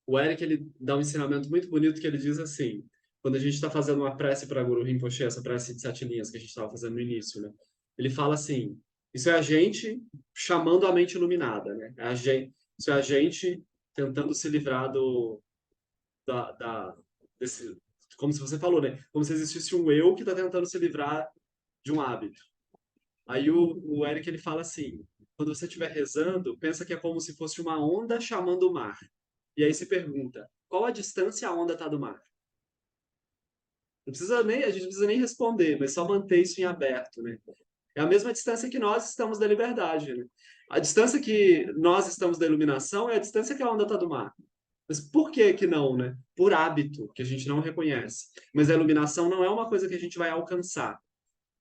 O Eric, ele dá um ensinamento muito bonito que ele diz assim, quando a gente está fazendo uma prece para Guru Rinpoche, essa prece de 7 linhas que a gente estava fazendo no início, né? Ele fala assim, isso é a gente chamando a mente iluminada, né? Isso é a gente tentando se livrar desse, como se você falou, né? Como se existisse um eu que está tentando se livrar de um hábito. Aí o Eric, ele fala assim, quando você estiver rezando, pensa que é como se fosse uma onda chamando o mar. E aí se pergunta, qual a distância a onda está do mar? Não precisa nem, a gente não precisa nem responder, mas só manter isso em aberto, né? É a mesma distância que nós estamos da liberdade, né? A distância que nós estamos da iluminação é a distância que a onda está do mar. Mas por que que não, né? Por hábito, que a gente não reconhece. Mas a iluminação não é uma coisa que a gente vai alcançar.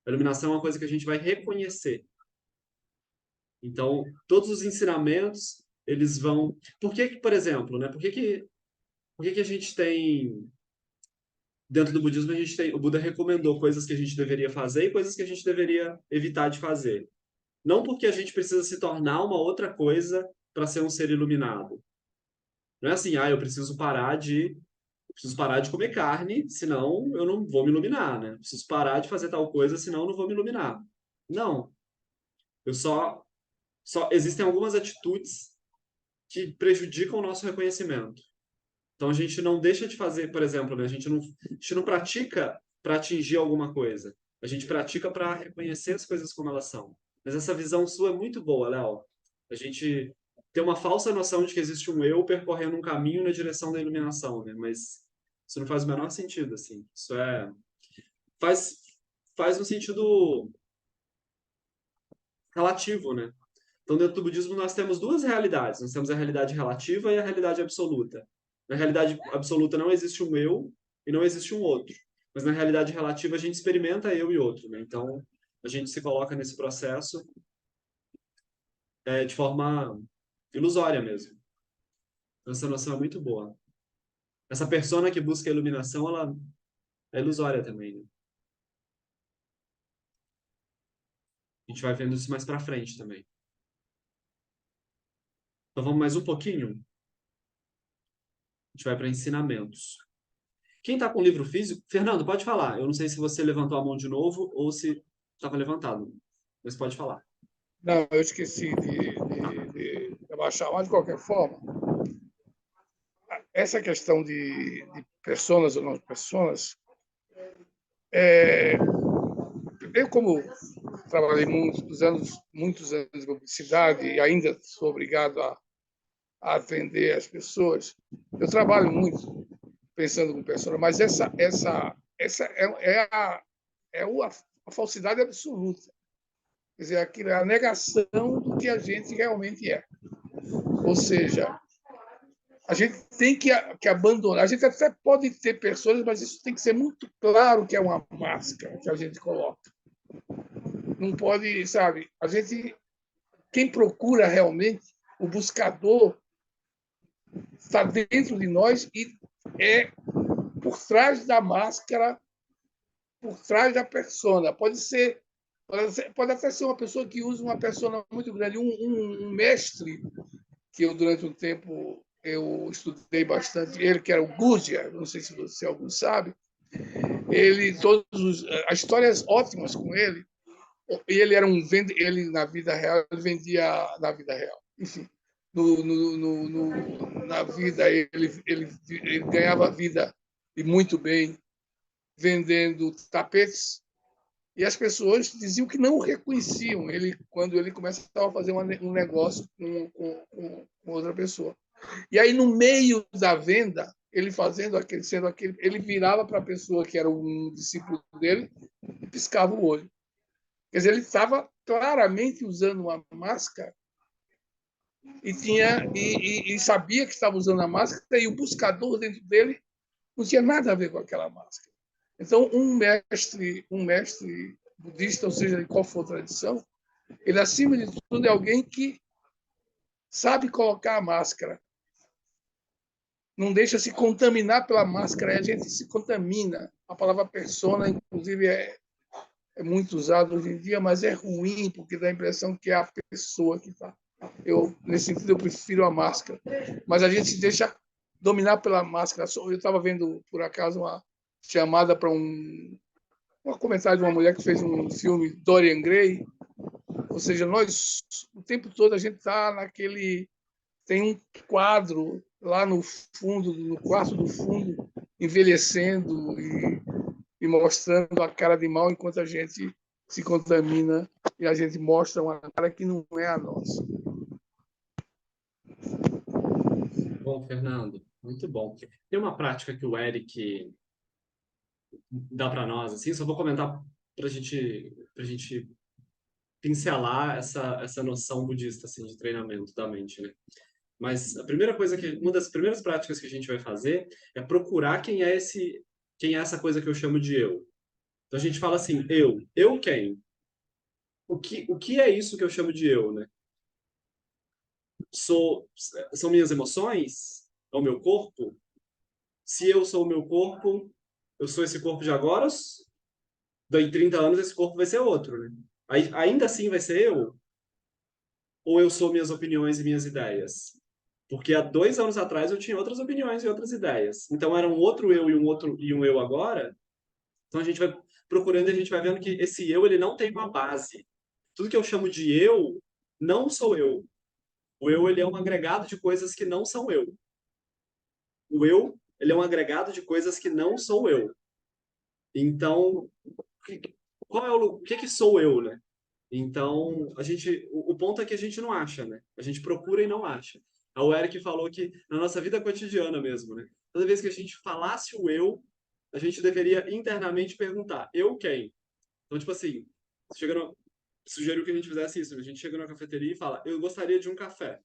A iluminação é uma coisa que a gente vai reconhecer. Então, todos os ensinamentos, eles vão... Por que que, por exemplo, né? Por que que a gente tem dentro do budismo, o Buda recomendou coisas que a gente deveria fazer e coisas que a gente deveria evitar de fazer. Não porque a gente precisa se tornar uma outra coisa para ser um ser iluminado. Não é assim, eu preciso parar de comer carne, senão eu não vou me iluminar, né? Eu preciso parar de fazer tal coisa, senão eu não vou me iluminar. Não. Eu só existem algumas atitudes que prejudicam o nosso reconhecimento. Então a gente não deixa de fazer, por exemplo, né? A gente não pratica para atingir alguma coisa. A gente pratica para reconhecer as coisas como elas são. Mas essa visão sua é muito boa, Léo. A gente tem uma falsa noção de que existe um eu percorrendo um caminho na direção da iluminação, né? Mas isso não faz o menor sentido, assim. Isso faz faz um sentido relativo, né? Então, dentro do budismo, nós temos duas realidades. Nós temos a realidade relativa e a realidade absoluta. Na realidade absoluta não existe um eu e não existe um outro. Mas na realidade relativa a gente experimenta eu e outro, né? Então, a gente se coloca nesse processo de forma ilusória mesmo. Então, essa noção é muito boa. Essa persona que busca a iluminação, ela é ilusória também, né? A gente vai vendo isso mais pra frente também. Então, vamos mais um pouquinho? A gente vai para ensinamentos. Quem está com o livro físico? Fernando, pode falar. Eu não sei se você levantou a mão de novo ou se estava levantado. Mas pode falar. Não, eu esqueci de abaixar, mas de qualquer forma, essa questão de pessoas ou não pessoas, eu como trabalhei muitos anos de publicidade e ainda sou obrigado a atender as pessoas, eu trabalho muito pensando com pessoas, mas essa a falsidade absoluta. Quer dizer, aquilo é a negação do que a gente realmente é. Ou seja, a gente tem que abandonar. A gente até pode ter pessoas, mas isso tem que ser muito claro que é uma máscara que a gente coloca. Não pode, sabe? Quem procura realmente, o buscador, está dentro de nós e é por trás da máscara, por trás da persona. Pode até ser uma pessoa que usa uma persona muito grande. Um mestre que eu, durante um tempo, eu estudei bastante, ele que era o Gurdjieff, não sei se você algum sabe, as histórias ótimas com ele, ele era ele na vida real, ele vendia na vida real. Enfim, na vida ele ganhava vida e muito bem vendendo tapetes, e as pessoas diziam que não o reconheciam ele quando ele começava a fazer um negócio com outra pessoa. E aí, no meio da venda, ele fazendo aquele, sendo aquele, ele virava para a pessoa que era um discípulo dele e piscava o olho. Quer dizer, ele estava claramente usando uma máscara e sabia que estava usando a máscara, e o buscador dentro dele não tinha nada a ver com aquela máscara. Então, um mestre budista, ou seja, de qual for a tradição, ele, acima de tudo, é alguém que sabe colocar a máscara, não deixa se contaminar pela máscara, a gente se contamina. A palavra persona, inclusive, é muito usada hoje em dia, mas é ruim, porque dá a impressão que é a pessoa que está. Nesse sentido, eu prefiro a máscara. Mas a gente se deixa dominar pela máscara. Eu estava vendo, por acaso, uma chamada para um comentário de uma mulher que fez um filme, Dorian Gray. Ou seja, nós, o tempo todo, a gente está naquele... Tem um quadro lá no fundo, no quarto do fundo, envelhecendo e mostrando a cara de mal, enquanto a gente se contamina e a gente mostra uma cara que não é a nossa. Bom, Fernando, muito bom. Tem uma prática que o Eric dá para nós, assim, só vou comentar para a gente pincelar essa noção budista, assim, de treinamento da mente, né? Mas a primeira coisa uma das primeiras práticas que a gente vai fazer é procurar quem é essa coisa que eu chamo de eu. Então a gente fala assim, eu quem? O que é isso que eu chamo de eu, né? São minhas emoções? É o meu corpo? Se eu sou o meu corpo, eu sou esse corpo de agora, daí 30 anos esse corpo vai ser outro, né? Ainda assim vai ser eu? Ou eu sou minhas opiniões e minhas ideias? Porque há 2 anos atrás eu tinha outras opiniões e outras ideias. Então era um outro eu e um eu agora. Então a gente vai procurando e a gente vai vendo que esse eu ele não tem uma base. Tudo que eu chamo de eu não sou eu. O eu ele é um agregado de coisas que não são eu. O eu ele é um agregado de coisas que não sou eu. Então, qual é o que sou eu, né? Então, o ponto é que a gente não acha, né? A gente procura e não acha. O Eric falou que na nossa vida cotidiana mesmo, né? Toda vez que a gente falasse o eu, a gente deveria internamente perguntar, eu quem? Então, tipo assim, sugeriu que a gente fizesse isso, né? A gente chega na cafeteria e fala, eu gostaria de um café.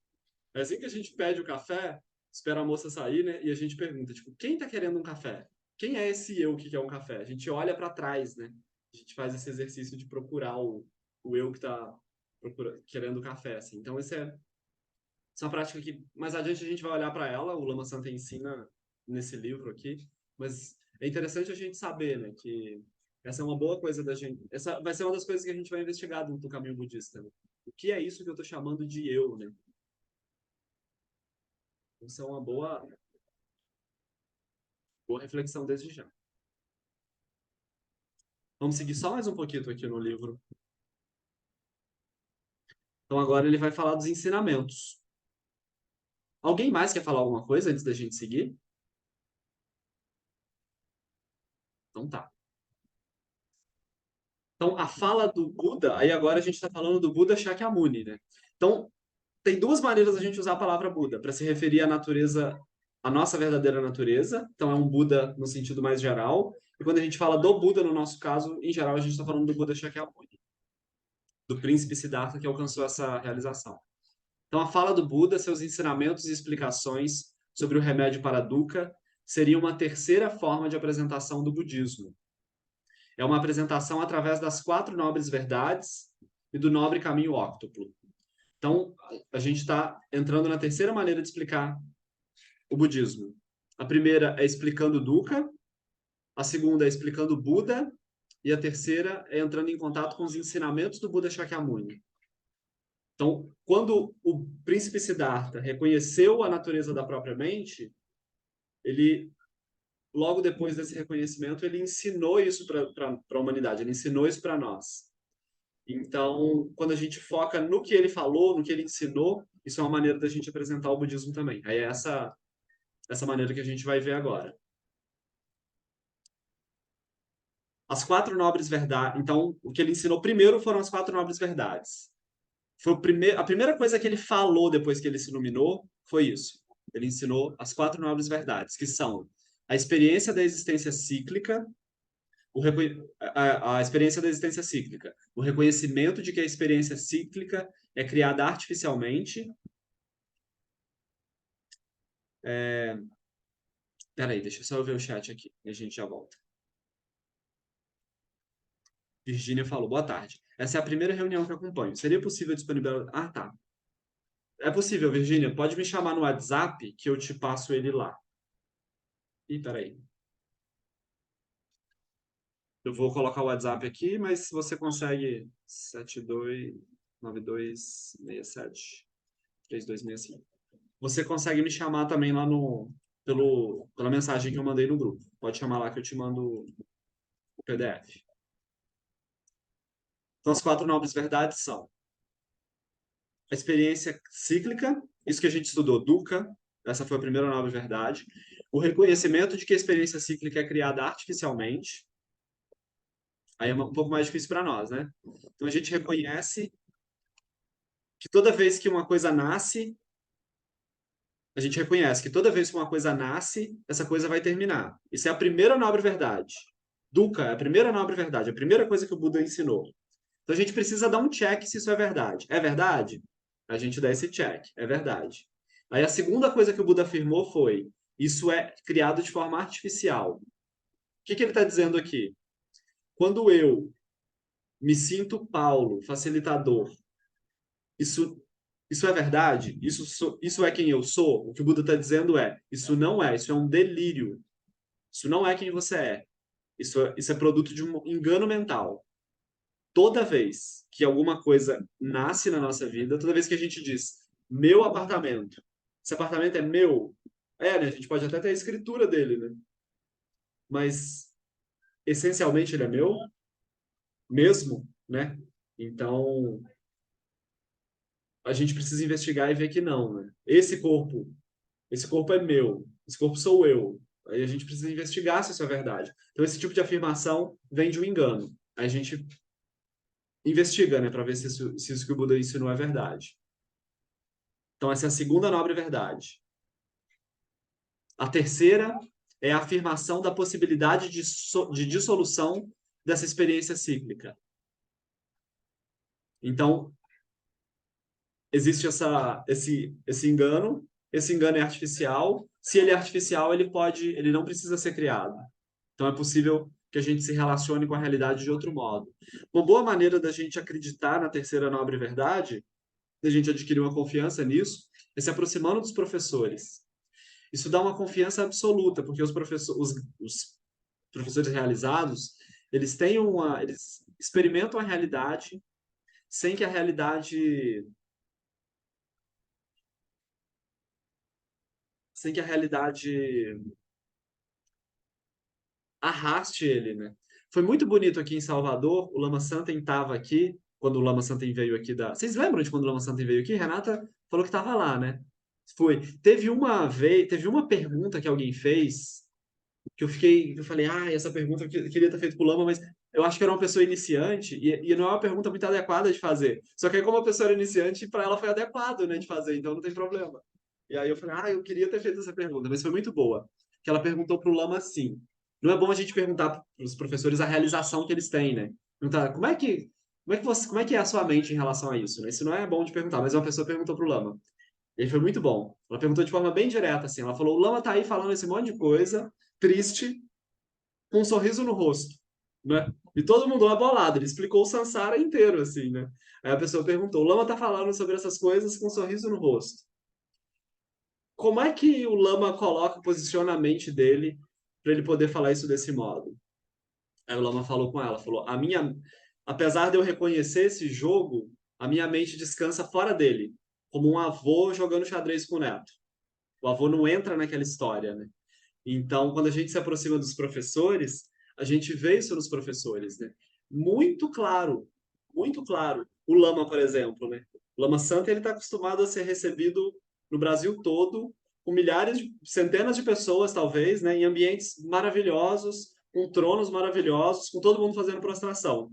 É assim que a gente pede o café, espera a moça sair, né? E a gente pergunta, tipo, quem tá querendo um café? Quem é esse eu que quer um café? A gente olha para trás, né? A gente faz esse exercício de procurar o eu que tá querendo café, assim. Então, essa é uma prática que mais adiante a gente vai olhar para ela, o Lama Santa ensina nesse livro aqui, mas é interessante a gente saber, né, que essa é uma boa coisa da gente, essa vai ser uma das coisas que a gente vai investigar dentro do caminho budista, né? O que é isso que eu estou chamando de eu, né? Isso é uma boa reflexão desde já. Vamos seguir só mais um pouquinho aqui no livro. Então agora ele vai falar dos ensinamentos. Alguém mais quer falar alguma coisa antes da gente seguir? Então tá. Então, a fala do Buda, aí agora a gente está falando do Buda Shakyamuni, né? Então, tem duas maneiras a gente usar a palavra Buda para se referir à natureza, à nossa verdadeira natureza. Então, é um Buda no sentido mais geral. E quando a gente fala do Buda, no nosso caso, em geral, a gente está falando do Buda Shakyamuni, do príncipe Siddhartha que alcançou essa realização. Então, a fala do Buda, seus ensinamentos e explicações sobre o remédio para a dukkha, seria uma terceira forma de apresentação do budismo. É uma apresentação através das 4 nobres verdades e do nobre caminho óctuplo. Então, a gente está entrando na terceira maneira de explicar o budismo. A primeira é explicando o Dukkha, a segunda é explicando o Buda, e a terceira é entrando em contato com os ensinamentos do Buda Shakyamuni. Então, quando o príncipe Siddhartha reconheceu a natureza da própria mente, ele, logo depois desse reconhecimento, ele ensinou isso para a humanidade, ele ensinou isso para nós. Então, quando a gente foca no que ele falou, no que ele ensinou, isso é uma maneira da gente apresentar o budismo também. Aí é essa maneira que a gente vai ver agora. As 4 nobres verdades. Então, o que ele ensinou primeiro foram as 4 nobres verdades. A primeira coisa que ele falou depois que ele se iluminou foi isso. Ele ensinou as 4 nobres verdades, que são a experiência da existência cíclica, a experiência da existência cíclica, o reconhecimento de que a experiência cíclica é criada artificialmente. Peraí, deixa eu só ver o chat aqui, e a gente já volta. Virgínia falou, boa tarde. Essa é a primeira reunião que eu acompanho. Seria possível disponibilizar... Ah, tá. É possível, Virgínia. Pode me chamar no WhatsApp que eu te passo ele lá. Ih, peraí. Eu vou colocar o WhatsApp aqui, mas se você consegue 7292673265. Você consegue me chamar também lá pela mensagem que eu mandei no grupo. Pode chamar lá que eu te mando o PDF. Então, as 4 nobres verdades são a experiência cíclica, isso que a gente estudou, Dukkha, essa foi a primeira nobre verdade. O reconhecimento de que a experiência cíclica é criada artificialmente. Aí é um pouco mais difícil para nós, né? Então, a gente reconhece que toda vez que uma coisa nasce, a gente reconhece que toda vez que uma coisa nasce, essa coisa vai terminar. Isso é a primeira nobre verdade. Dukkha é a primeira nobre verdade, a primeira coisa que o Buda ensinou. Então a gente precisa dar um check se isso é verdade. É verdade? A gente dá esse check. É verdade. Aí a segunda coisa que o Buda afirmou foi: isso é criado de forma artificial. O que ele está dizendo aqui? Quando eu me sinto Paulo, facilitador, isso é verdade? Isso é quem eu sou? O que o Buda está dizendo é: isso não é, isso é um delírio. Isso não é quem você é. Isso é produto de um engano mental. Toda vez que alguma coisa nasce na nossa vida, toda vez que a gente diz meu apartamento, esse apartamento é meu, né? A gente pode até ter a escritura dele, né? Mas essencialmente ele é meu mesmo, né? Então a gente precisa investigar e ver que não, né? Esse corpo é meu, esse corpo sou eu. Aí a gente precisa investigar se isso é verdade. Então esse tipo de afirmação vem de um engano. Aí a gente investiga, né, para ver se isso que o Buda ensinou é verdade. Então, essa é a segunda nobre verdade. A terceira é a afirmação da possibilidade de dissolução dessa experiência cíclica. Então, existe esse engano. Esse engano é artificial. Se ele é artificial, ele não precisa ser criado. Então, é possível que a gente se relacione com a realidade de outro modo. Uma boa maneira da gente acreditar na terceira nobre verdade, da gente adquirir uma confiança nisso, é se aproximando dos professores. Isso dá uma confiança absoluta, porque os professores realizados, eles experimentam a realidade sem que a realidade arraste ele, né? Foi muito bonito aqui em Salvador, o Lama Santen estava aqui, quando o Lama Santen veio aqui da... Vocês lembram de quando o Lama Santen veio aqui? Renata falou que estava lá, né? Foi. Teve uma pergunta que alguém fez que eu falei, essa pergunta eu queria ter feito pro Lama, mas eu acho que era uma pessoa iniciante e não é uma pergunta muito adequada de fazer. Só que aí, como a pessoa era iniciante, para ela foi adequado, né, de fazer, então não tem problema. E aí eu falei, eu queria ter feito essa pergunta, mas foi muito boa. Que ela perguntou pro Lama assim. Não é bom a gente perguntar para os professores a realização que eles têm, né? Perguntar, como é que é a sua mente em relação a isso, né? Isso não é bom de perguntar, mas uma pessoa perguntou pro Lama. Ele foi muito bom. Ela perguntou de forma bem direta, assim. Ela falou: o Lama tá aí falando esse monte de coisa, triste, com um sorriso no rosto, né? E todo mundo abolado. Ele explicou o Sansara inteiro, assim, né? Aí a pessoa perguntou: o Lama tá falando sobre essas coisas com um sorriso no rosto. Como é que o Lama posiciona a mente dele para ele poder falar isso desse modo? Aí o Lama falou com ela, falou: apesar de eu reconhecer esse jogo, a minha mente descansa fora dele, como um avô jogando xadrez com o neto. O avô não entra naquela história, né? Então, quando a gente se aproxima dos professores, a gente vê isso nos professores, né? Muito claro, muito claro. O Lama, por exemplo, né? O Lama Santa, ele está acostumado a ser recebido no Brasil todo, com centenas de pessoas, talvez, né? Em ambientes maravilhosos, com tronos maravilhosos, com todo mundo fazendo prostração.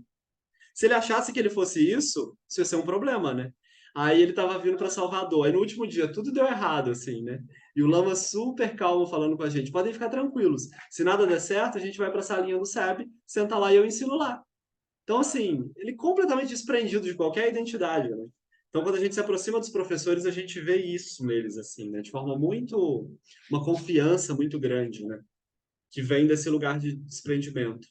Se ele achasse que ele fosse isso ia ser um problema, né? Aí ele estava vindo para Salvador. Aí no último dia tudo deu errado, assim, né? E o Lama super calmo falando com a gente. Podem ficar tranquilos. Se nada der certo, a gente vai para a salinha do SEB, senta lá e eu ensino lá. Então, assim, ele completamente desprendido de qualquer identidade, né? Então, quando a gente se aproxima dos professores, a gente vê isso neles, assim, né? De forma muito... Uma confiança muito grande, né? Que vem desse lugar de desprendimento.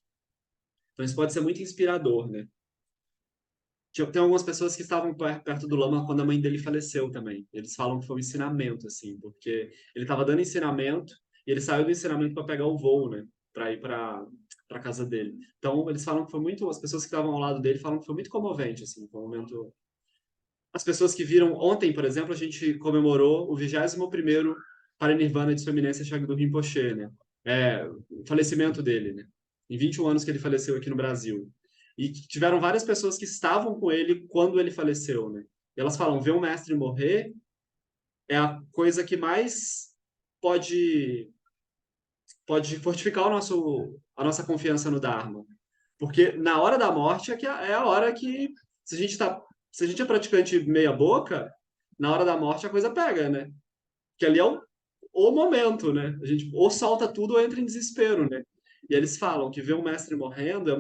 Então, isso pode ser muito inspirador, né? Tem algumas pessoas que estavam perto do Lama quando a mãe dele faleceu também. Eles falam que foi um ensinamento, assim, porque ele estava dando ensinamento e ele saiu do ensinamento para pegar o voo, né? Para ir para casa dele. Então, eles falam que foi muito. As pessoas que estavam ao lado dele falam que foi muito comovente, assim, foi um momento. As pessoas que viram ontem, por exemplo, a gente comemorou o 21º Parinirvana de Sua Eminência Shagdu Rinpoche, né? O falecimento dele, né? Em 21 anos que ele faleceu aqui no Brasil. E tiveram várias pessoas que estavam com ele quando ele faleceu, né? E elas falam, ver um mestre morrer é a coisa que mais pode fortificar a nossa confiança no Dharma. Porque na hora da morte é a hora que, se a gente é praticante meia boca, na hora da morte a coisa pega, né? Que ali é o momento, né? A gente ou solta tudo ou entra em desespero, né? E eles falam que ver um mestre morrendo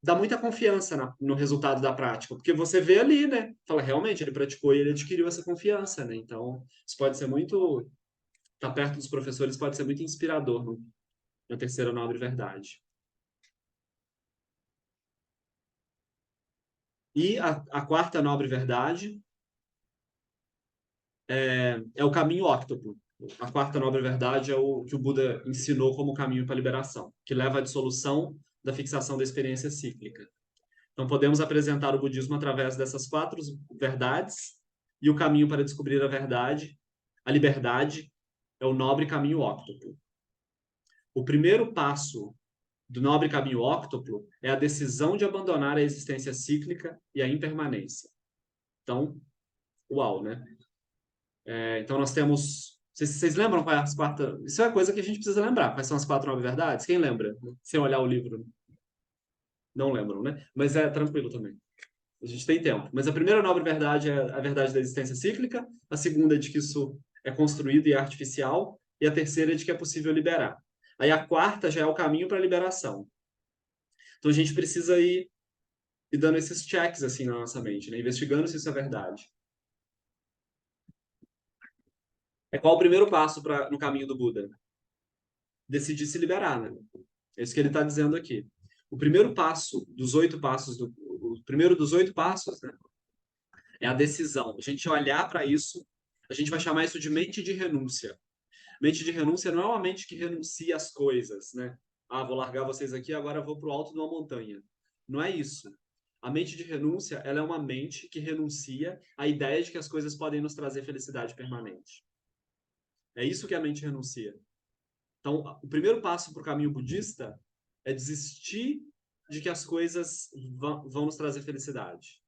dá muita confiança no resultado da prática, porque você vê ali, né? Fala, realmente, ele praticou e ele adquiriu essa confiança, né? Então, isso pode ser muito, estar perto dos professores pode ser muito inspirador, né? Na terceira nobre verdade. E a quarta nobre verdade é o caminho óctuplo. A quarta nobre verdade é o que o Buda ensinou como caminho para a liberação, que leva à dissolução da fixação da experiência cíclica. Então, podemos apresentar o budismo através dessas quatro verdades e o caminho para descobrir a verdade, a liberdade, é o nobre caminho óctuplo. O primeiro passo do nobre caminho óctuplo é a decisão de abandonar a existência cíclica e a impermanência. Então, uau, né? Então, nós temos... Vocês lembram qual é as quatro... Isso é coisa que a gente precisa lembrar. Quais são as quatro nove verdades? Quem lembra? Sem olhar o livro. Não lembram, né? Mas é tranquilo também. A gente tem tempo. Mas a primeira nobre verdade é a verdade da existência cíclica, a segunda é de que isso é construído e é artificial, e a terceira é de que é possível liberar. Aí a quarta já é o caminho para a liberação. Então a gente precisa ir dando esses checks assim na nossa mente, né? Investigando se isso é verdade. Qual o primeiro passo no caminho do Buda? Decidir se liberar, né? É isso que ele está dizendo aqui. O primeiro passo dos 8 passos, o primeiro dos 8 passos, né, é a decisão. A gente olhar para isso, a gente vai chamar isso de mente de renúncia. Mente de renúncia não é uma mente que renuncia às coisas, né? Ah, vou largar vocês aqui, agora vou para o alto de uma montanha. Não é isso. A mente de renúncia, ela é uma mente que renuncia à ideia de que as coisas podem nos trazer felicidade permanente. É isso que a mente renuncia. Então, o primeiro passo para o caminho budista é desistir de que as coisas vão nos trazer felicidade.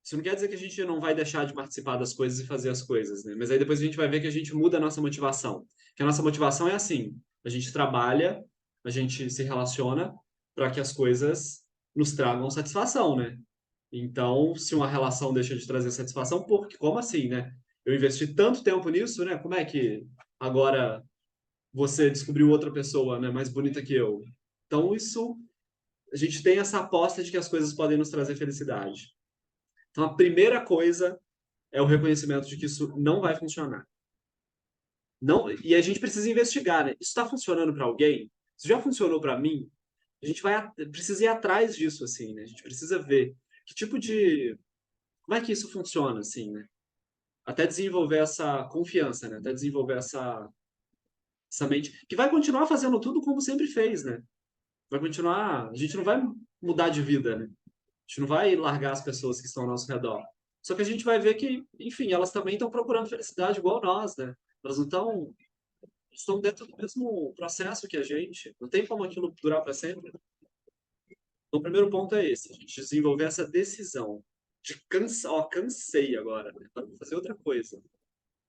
Isso não quer dizer que a gente não vai deixar de participar das coisas e fazer as coisas, né? Mas aí depois a gente vai ver que a gente muda a nossa motivação. Que a nossa motivação é assim: a gente trabalha, a gente se relaciona para que as coisas nos tragam satisfação, né? Então, se uma relação deixa de trazer satisfação, porque como assim, né? Eu investi tanto tempo nisso, né? Como é que agora você descobriu outra pessoa, né, mais bonita que eu? Então, a gente tem essa aposta de que as coisas podem nos trazer felicidade. Então, a primeira coisa é o reconhecimento de que isso não vai funcionar. Não, e a gente precisa investigar, né? Isso está funcionando para alguém? Isso já funcionou para mim? A gente precisa ir atrás disso, assim, né? A gente precisa ver que tipo de... Como é que isso funciona, assim, né? Até desenvolver essa confiança, né? Até desenvolver essa mente, que vai continuar fazendo tudo como sempre fez, né? Vai continuar... A gente não vai mudar de vida, né? A gente não vai largar as pessoas que estão ao nosso redor. Só que a gente vai ver que, enfim, elas também estão procurando felicidade igual nós, né? Elas não estão dentro do mesmo processo que a gente. Não tem como aquilo durar para sempre. Então, o primeiro ponto é esse: a gente desenvolver essa decisão de cansei agora, né? Vou fazer outra coisa.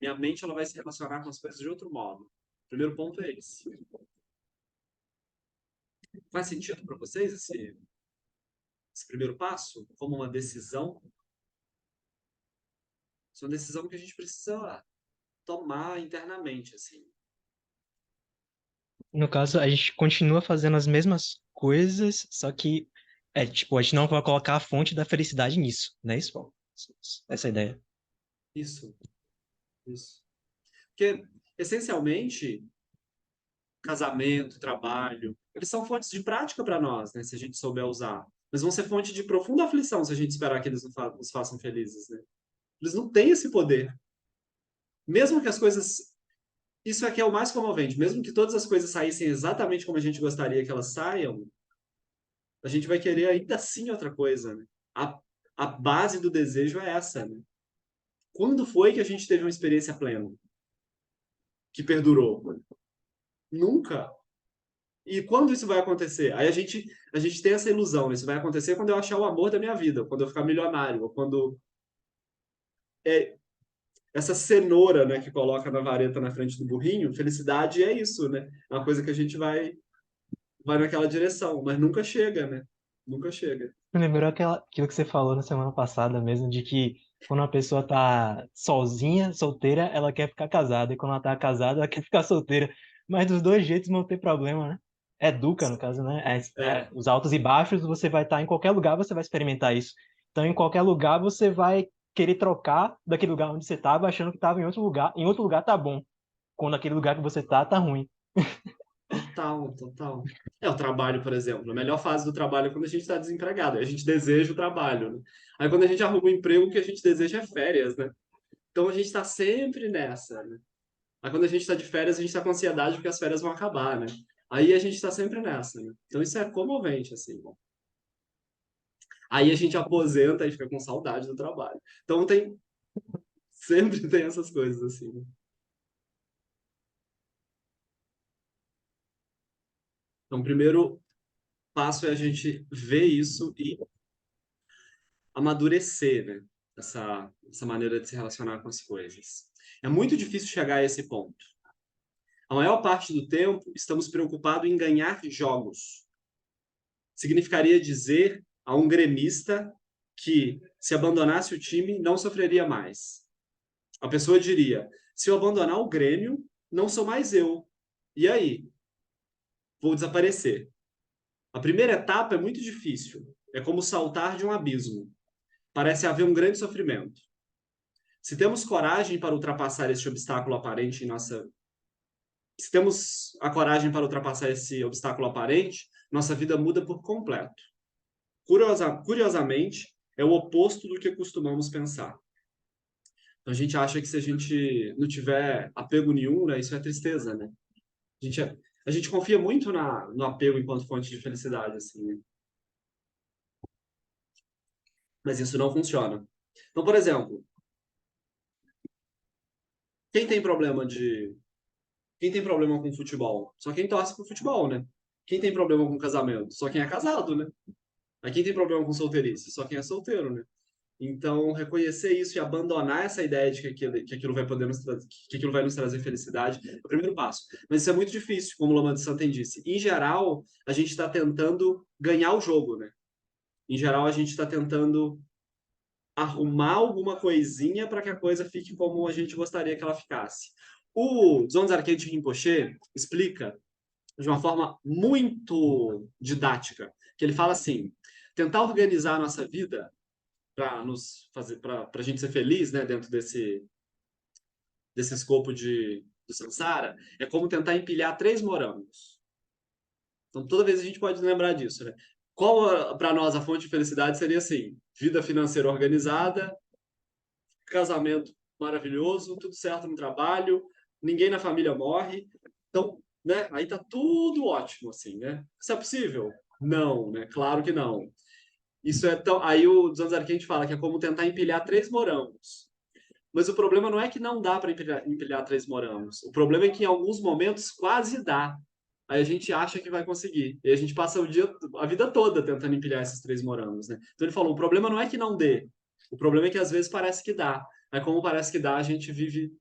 Minha mente ela vai se relacionar com as coisas de outro modo. O primeiro ponto é esse. Faz sentido para vocês esse primeiro passo como uma decisão? Isso é uma decisão que a gente precisa tomar internamente, assim. No caso, a gente continua fazendo as mesmas coisas, só que tipo, a gente não vai colocar a fonte da felicidade nisso, não é isso, Paulo? Essa é a ideia. Isso, isso. Porque, essencialmente, casamento, trabalho, eles são fontes de prática para nós, né? Se a gente souber usar. Mas vão ser fonte de profunda aflição se a gente esperar que eles nos façam felizes, né? Eles não têm esse poder. Mesmo que as coisas. Isso aqui é o mais comovente. Mesmo que todas as coisas saíssem exatamente como a gente gostaria que elas saiam, a gente vai querer ainda assim outra coisa, né? A base do desejo é essa, né? Quando foi que a gente teve uma experiência plena? Que perdurou? Nunca. E quando isso vai acontecer? Aí a gente tem essa ilusão, né? Isso vai acontecer quando eu achar o amor da minha vida, ou quando eu ficar milionário, ou quando é essa cenoura, né, que coloca na vareta na frente do burrinho, felicidade é isso, né? É uma coisa que a gente vai naquela direção, mas nunca chega, né? Nunca chega. Me lembrou aquilo que você falou na semana passada mesmo, de que quando a pessoa tá sozinha, solteira, ela quer ficar casada, e quando ela tá casada, ela quer ficar solteira. Mas dos dois jeitos vão ter problema, né? É duca, no caso, né? É, Os altos e baixos, você vai estar em qualquer lugar, você vai experimentar isso. Então, em qualquer lugar, você vai querer trocar daquele lugar onde você estava, achando que estava em outro lugar. Em outro lugar tá bom, quando aquele lugar que você tá ruim. total, total. É o trabalho, por exemplo. A melhor fase do trabalho é quando a gente está desempregado. A gente deseja o trabalho, né? Aí quando a gente arruma um emprego, o que a gente deseja é férias, né? Então a gente está sempre nessa, né? Aí quando a gente está de férias, a gente está com ansiedade porque as férias vão acabar, né? Aí a gente está sempre nessa, né? Então isso é comovente, assim. Aí a gente aposenta e fica com saudade do trabalho. Então sempre tem essas coisas, assim, né? Então o primeiro passo é a gente ver isso e amadurecer, né? Essa maneira de se relacionar com as coisas. É muito difícil chegar a esse ponto. A maior parte do tempo, estamos preocupados em ganhar jogos. Significaria dizer a um gremista que, se abandonasse o time, não sofreria mais. A pessoa diria: se eu abandonar o Grêmio, não sou mais eu. E aí? Vou desaparecer. A primeira etapa é muito difícil. É como saltar de um abismo. Parece haver um grande sofrimento. Se temos coragem para ultrapassar este obstáculo aparente em nossa. Se temos a coragem para ultrapassar esse obstáculo aparente, nossa vida muda por completo. Curiosamente, é o oposto do que costumamos pensar. Então, a gente acha que se a gente não tiver apego nenhum, né, isso é tristeza, né? A gente confia muito no apego enquanto fonte de felicidade, assim, né? Mas isso não funciona. Então, por exemplo, quem tem problema de quem tem problema com futebol? Só quem torce pro futebol, né? Quem tem problema com casamento? Só quem é casado, né? Aí quem tem problema com solteirice? Só quem é solteiro, né? Então, reconhecer isso e abandonar essa ideia de que aquilo vai poder que aquilo vai nos trazer felicidade é o primeiro passo. Mas isso é muito difícil, como o Lama de Santen disse. Em geral, a gente está tentando ganhar o jogo, né? Em geral, a gente está tentando arrumar alguma coisinha para que a coisa fique como a gente gostaria que ela ficasse. O Dzongzar Arquette Rinpoche explica de uma forma muito didática, que ele fala assim: tentar organizar a nossa vida para nos fazer para a gente ser feliz, né, dentro desse escopo do samsara, é como tentar empilhar 3 morangos. Então toda vez a gente pode lembrar disso, né? Qual para nós a fonte de felicidade seria assim: vida financeira organizada, casamento maravilhoso, tudo certo no trabalho, ninguém na família morre. Então, né, aí tá tudo ótimo assim, né? Isso é possível? Não, né? Claro que não. Isso é tão. Aí o Zanzarquente fala que é como tentar empilhar 3 morangos. Mas o problema não é que não dá para empilhar 3 morangos. O problema é que em alguns momentos quase dá. Aí a gente acha que vai conseguir. E a gente passa a vida toda tentando empilhar esses 3 morangos, né? Então ele falou: o problema não é que não dê. O problema é que às vezes parece que dá. Aí como parece que dá, a gente vive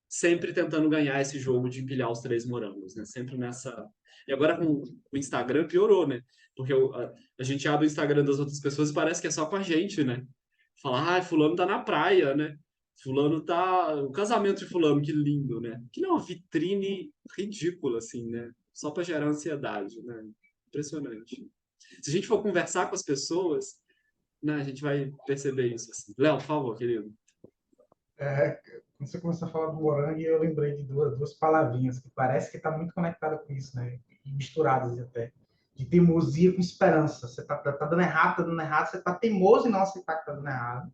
sempre tentando ganhar esse jogo de empilhar os 3 morangos, né? Sempre nessa. E agora com o Instagram piorou, né? Porque a gente abre o Instagram das outras pessoas e parece que é só com a gente, né? Falar, ah, fulano tá na praia, né? Fulano tá. O casamento de Fulano, que lindo, né? Que não é uma vitrine ridícula, assim, né? Só para gerar ansiedade, né? Impressionante. Se a gente for conversar com as pessoas, né, a gente vai perceber isso. Assim. Léo, por favor, querido. Quando você começou a falar do morango, eu lembrei de duas palavrinhas que parece que está muito conectada com isso, né? E misturadas até. De teimosia com esperança. Você tá dando errado, tá dando errado, você está teimoso em não aceitar que está dando errado,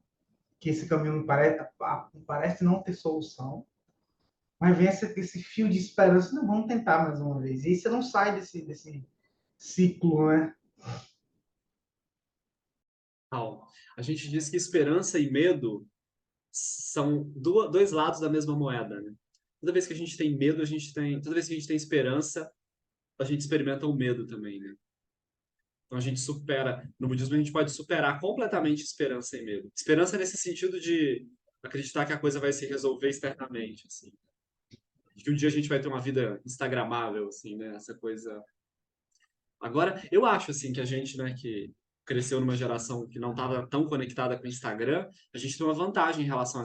que esse caminho parece não ter solução, mas vem esse fio de esperança, não, vamos tentar mais uma vez. E aí você não sai desse ciclo, né? A gente diz que esperança e medo são dois lados da mesma moeda, né? Toda vez que a gente tem medo, a gente tem. Toda vez que a gente tem esperança, a gente experimenta o medo também, né? Então a gente supera. No budismo, a gente pode superar completamente esperança e medo. Esperança nesse sentido de acreditar que a coisa vai se resolver externamente, assim. De que um dia a gente vai ter uma vida instagramável, assim, né? Essa coisa. Agora, eu acho, assim, que a gente, né, que cresceu numa geração que não estava tão conectada com o Instagram, a gente tem uma vantagem em relação a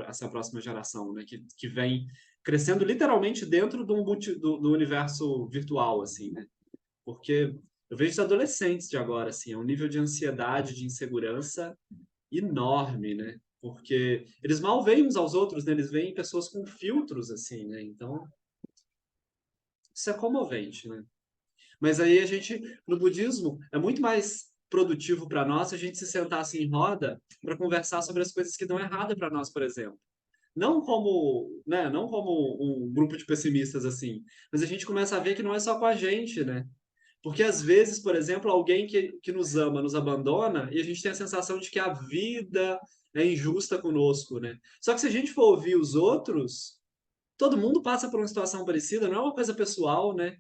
essa próxima geração, né, que vem crescendo literalmente dentro do universo virtual, assim, né? Porque eu vejo os adolescentes de agora, assim, é um nível de ansiedade, de insegurança enorme, né? Porque eles mal veem uns aos outros, né? Eles veem pessoas com filtros, assim, né? Então, isso é comovente, né? Mas aí a gente, no budismo, é muito mais produtivo para nós se a gente se sentar assim em roda para conversar sobre as coisas que dão errado para nós, por exemplo. Não como, né, não como um grupo de pessimistas assim, mas a gente começa a ver que não é só com a gente, né? Porque às vezes, por exemplo, alguém que nos ama nos abandona e a gente tem a sensação de que a vida é injusta conosco, né? Só que se a gente for ouvir os outros, todo mundo passa por uma situação parecida, não é uma coisa pessoal, né?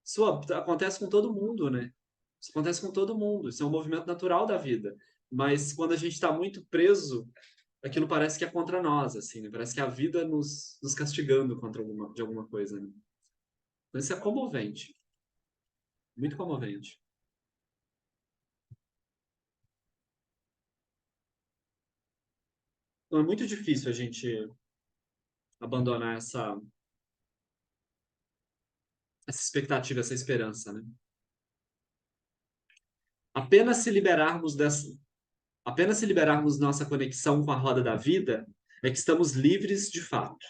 Isso acontece com todo mundo, né? Isso acontece com todo mundo. Isso é um movimento natural da vida. Mas quando a gente está muito preso, aquilo parece que é contra nós, assim, né? Parece que a vida nos castigando de alguma coisa, né? Então isso é comovente. Muito comovente. Então é muito difícil a gente abandonar essa expectativa, essa esperança, né? Apenas se liberarmos dessa, apenas se liberarmos nossa conexão com a roda da vida é que estamos livres de fato.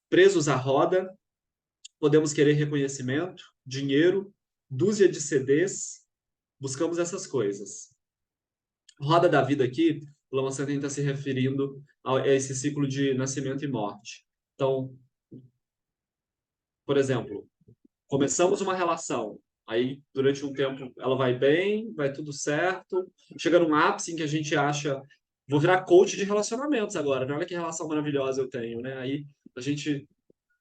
Presos à roda, podemos querer reconhecimento, dinheiro, dúzia de CDs, buscamos essas coisas. Roda da vida aqui, o Lama Center está se referindo a esse ciclo de nascimento e morte. Então, por exemplo, começamos uma relação, aí durante um tempo ela vai bem, vai tudo certo, chega num ápice em que a gente acha, vou virar coach de relacionamentos agora, né? Olha que relação maravilhosa eu tenho, né? Aí a gente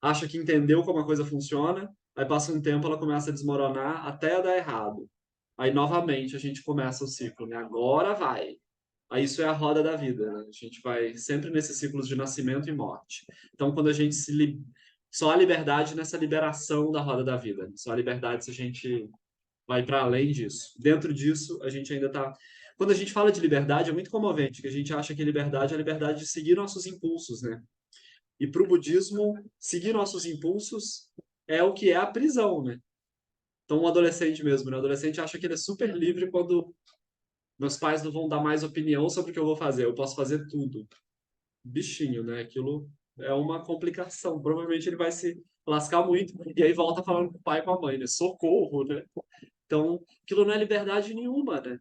acha que entendeu como a coisa funciona, aí passa um tempo, ela começa a desmoronar até dar errado. Aí novamente a gente começa o ciclo, né? Agora vai. Aí isso é a roda da vida, né? A gente vai sempre nesses ciclos de nascimento e morte. Então, quando a gente só há liberdade nessa liberação da roda da vida. Só há liberdade se a gente vai para além disso. Dentro disso, a gente ainda está. Quando a gente fala de liberdade, é muito comovente, que a gente acha que liberdade é a liberdade de seguir nossos impulsos, né? E para o budismo, seguir nossos impulsos é o que é a prisão, né? Então, um adolescente mesmo, né? O adolescente acha que ele é super livre quando meus pais não vão dar mais opinião sobre o que eu vou fazer. Eu posso fazer tudo. Bichinho, né? Aquilo é uma complicação. Provavelmente ele vai se lascar muito. E aí volta falando com o pai e com a mãe, né? Socorro, né? Então, aquilo não é liberdade nenhuma, né?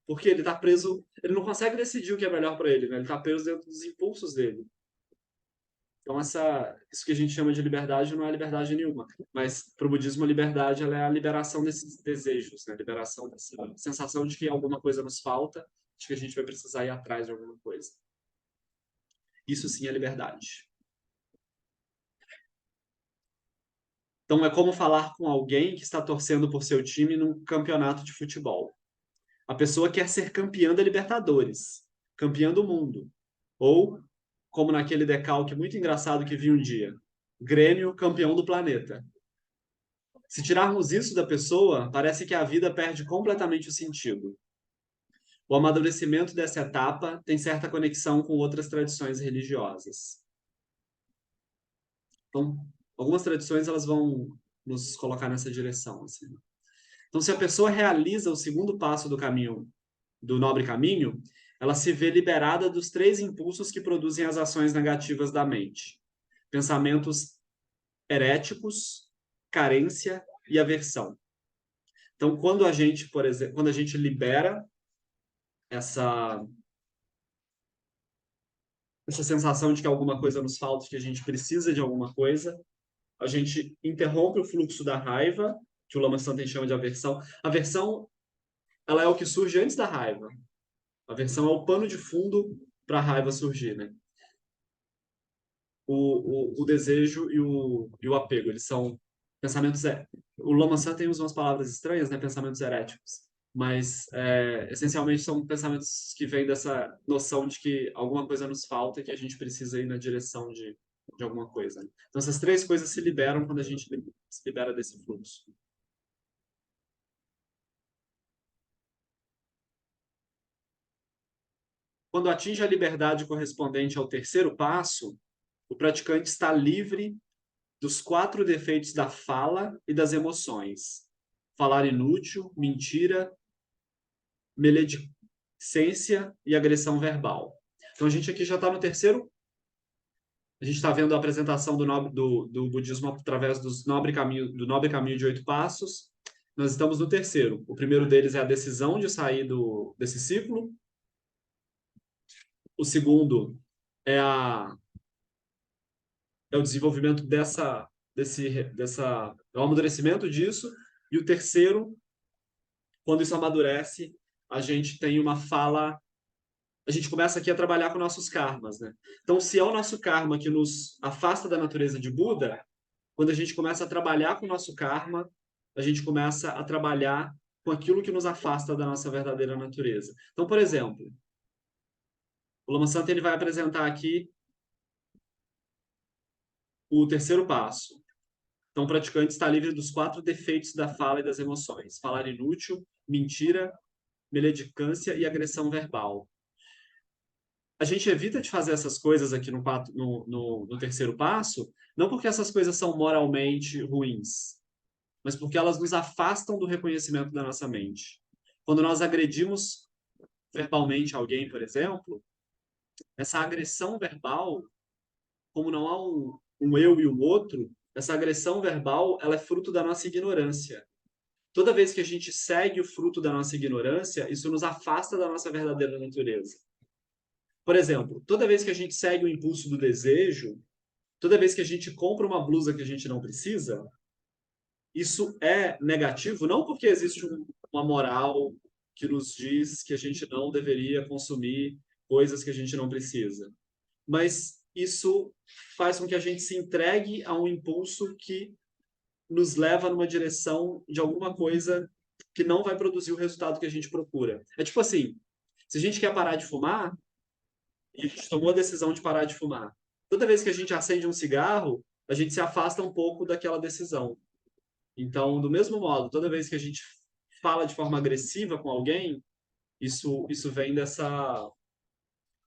Porque ele tá preso, ele não consegue decidir o que é melhor para ele, né? Ele tá preso dentro dos impulsos dele. Então, isso que a gente chama de liberdade não é liberdade nenhuma. Mas, para o budismo, a liberdade ela é a liberação desses desejos, né? A liberação dessa sensação de que alguma coisa nos falta, de que a gente vai precisar ir atrás de alguma coisa. Isso sim é liberdade. Então, é como falar com alguém que está torcendo por seu time num campeonato de futebol. A pessoa quer ser campeã da Libertadores, campeã do mundo. Ou, como naquele decalque muito engraçado que vi um dia, Grêmio campeão do planeta. Se tirarmos isso da pessoa, parece que a vida perde completamente o sentido. o amadurecimento dessa etapa tem certa conexão com outras tradições religiosas. Então, algumas tradições elas vão nos colocar nessa direção. Assim. Então, se a pessoa realiza o segundo passo do caminho, do nobre caminho, ela se vê liberada dos 3 impulsos que produzem as ações negativas da mente: pensamentos heréticos, carência e aversão. Então, quando a gente, por exemplo, quando a gente libera essa sensação de que alguma coisa nos falta, de que a gente precisa de alguma coisa, a gente interrompe o fluxo da raiva, que o Lama Santen chama de aversão. A aversão, ela é o que surge antes da raiva. A aversão é o pano de fundo para a raiva surgir, né? O desejo e o apego, eles são pensamentos... O Lama Santen usa umas palavras estranhas, né? Pensamentos heréticos. Mas, essencialmente, são pensamentos que vêm dessa noção de que alguma coisa nos falta e que a gente precisa ir na direção de alguma coisa. Né? Então, essas 3 coisas se liberam quando a gente se libera desse fluxo. Quando atinge a liberdade correspondente ao terceiro passo, o praticante está livre dos 4 defeitos da fala e das emoções: falar inútil, mentira, maledicência e agressão verbal. Então, a gente aqui já está no terceiro. A gente está vendo a apresentação do budismo através do nobre caminho de 8 passos. Nós estamos no terceiro. O primeiro deles é a decisão de sair desse ciclo. O segundo é o desenvolvimento o amadurecimento disso. E o terceiro, quando isso amadurece, a gente tem uma fala. A gente começa aqui a trabalhar com nossos karmas, né? Então, se é o nosso karma que nos afasta da natureza de Buda, quando a gente começa a trabalhar com o nosso karma, a gente começa a trabalhar com aquilo que nos afasta da nossa verdadeira natureza. Então, por exemplo, o Lama Santen ele vai apresentar aqui o terceiro passo. Então, o praticante está livre dos 4 defeitos da fala e das emoções: falar inútil, mentira, maledicância e agressão verbal. A gente evita de fazer essas coisas aqui no terceiro passo, não porque essas coisas são moralmente ruins, mas porque elas nos afastam do reconhecimento da nossa mente. Quando nós agredimos verbalmente alguém, por exemplo, essa agressão verbal, como não há um eu e um outro, essa agressão verbal ela é fruto da nossa ignorância. Toda vez que a gente segue o fruto da nossa ignorância, isso nos afasta da nossa verdadeira natureza. Por exemplo, toda vez que a gente segue o impulso do desejo, toda vez que a gente compra uma blusa que a gente não precisa, isso é negativo, não porque existe uma moral que nos diz que a gente não deveria consumir coisas que a gente não precisa, mas isso faz com que a gente se entregue a um impulso que nos leva numa direção de alguma coisa que não vai produzir o resultado que a gente procura. É tipo assim, se a gente quer parar de fumar, e a gente tomou a decisão de parar de fumar. Toda vez que a gente acende um cigarro, a gente se afasta um pouco daquela decisão. Então, do mesmo modo, toda vez que a gente fala de forma agressiva com alguém, isso vem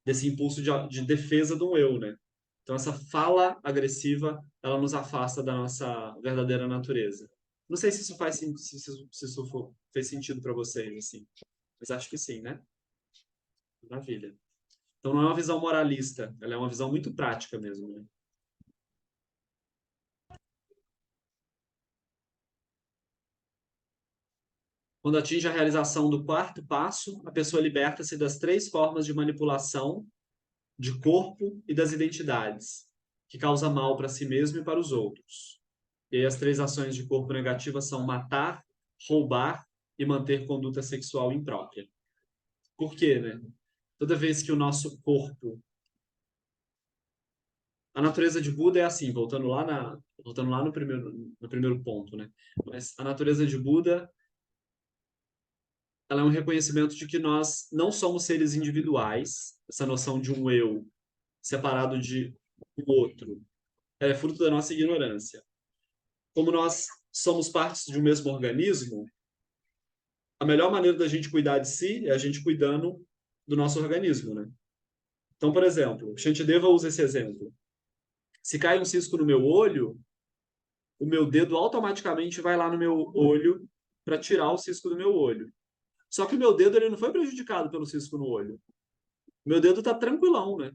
desse impulso de defesa do eu, né? Então, essa fala agressiva, ela nos afasta da nossa verdadeira natureza. Não sei se isso fez sentido para vocês, assim. Mas acho que sim, né? Maravilha. Então, não é uma visão moralista, ela é uma visão muito prática mesmo, né? Quando atinge a realização do 4º passo, a pessoa liberta-se das 3 formas de manipulação de corpo e das identidades, que causa mal para si mesmo e para os outros. E aí as 3 ações de corpo negativas são matar, roubar e manter conduta sexual imprópria. Por quê, né? Toda vez que o nosso corpo... A natureza de Buda é assim, voltando lá no primeiro ponto, né? Mas a natureza de Buda ela é um reconhecimento de que nós não somos seres individuais, essa noção de um eu separado de um outro, é fruto da nossa ignorância. Como nós somos partes de um mesmo organismo, a melhor maneira da gente cuidar de si é a gente cuidando do nosso organismo, né? Então, por exemplo, Shantideva usa esse exemplo. Se cai um cisco no meu olho, o meu dedo automaticamente vai lá no meu olho para tirar o cisco do meu olho. Só que o meu dedo ele não foi prejudicado pelo cisco no olho. O meu dedo tá tranquilão, né?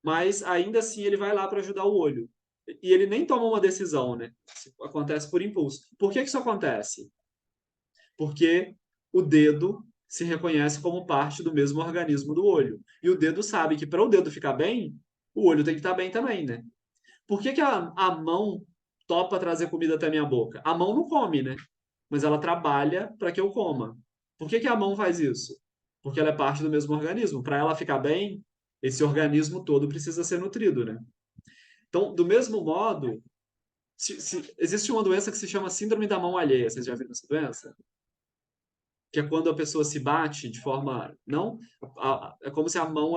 Mas ainda assim ele vai lá para ajudar o olho. E ele nem toma uma decisão, né? Acontece por impulso. Por que que isso acontece? Porque o dedo se reconhece como parte do mesmo organismo do olho. E o dedo sabe que para o dedo ficar bem, o olho tem que estar bem também, né? Por que que a mão topa trazer comida até a minha boca? A mão não come, né? Mas ela trabalha para que eu coma. Por que que a mão faz isso? Porque ela é parte do mesmo organismo. Para ela ficar bem, esse organismo todo precisa ser nutrido, né? Então, do mesmo modo, existe uma doença que se chama síndrome da mão alheia. Vocês já viram essa doença? Que é quando a pessoa se bate de forma não é como se a mão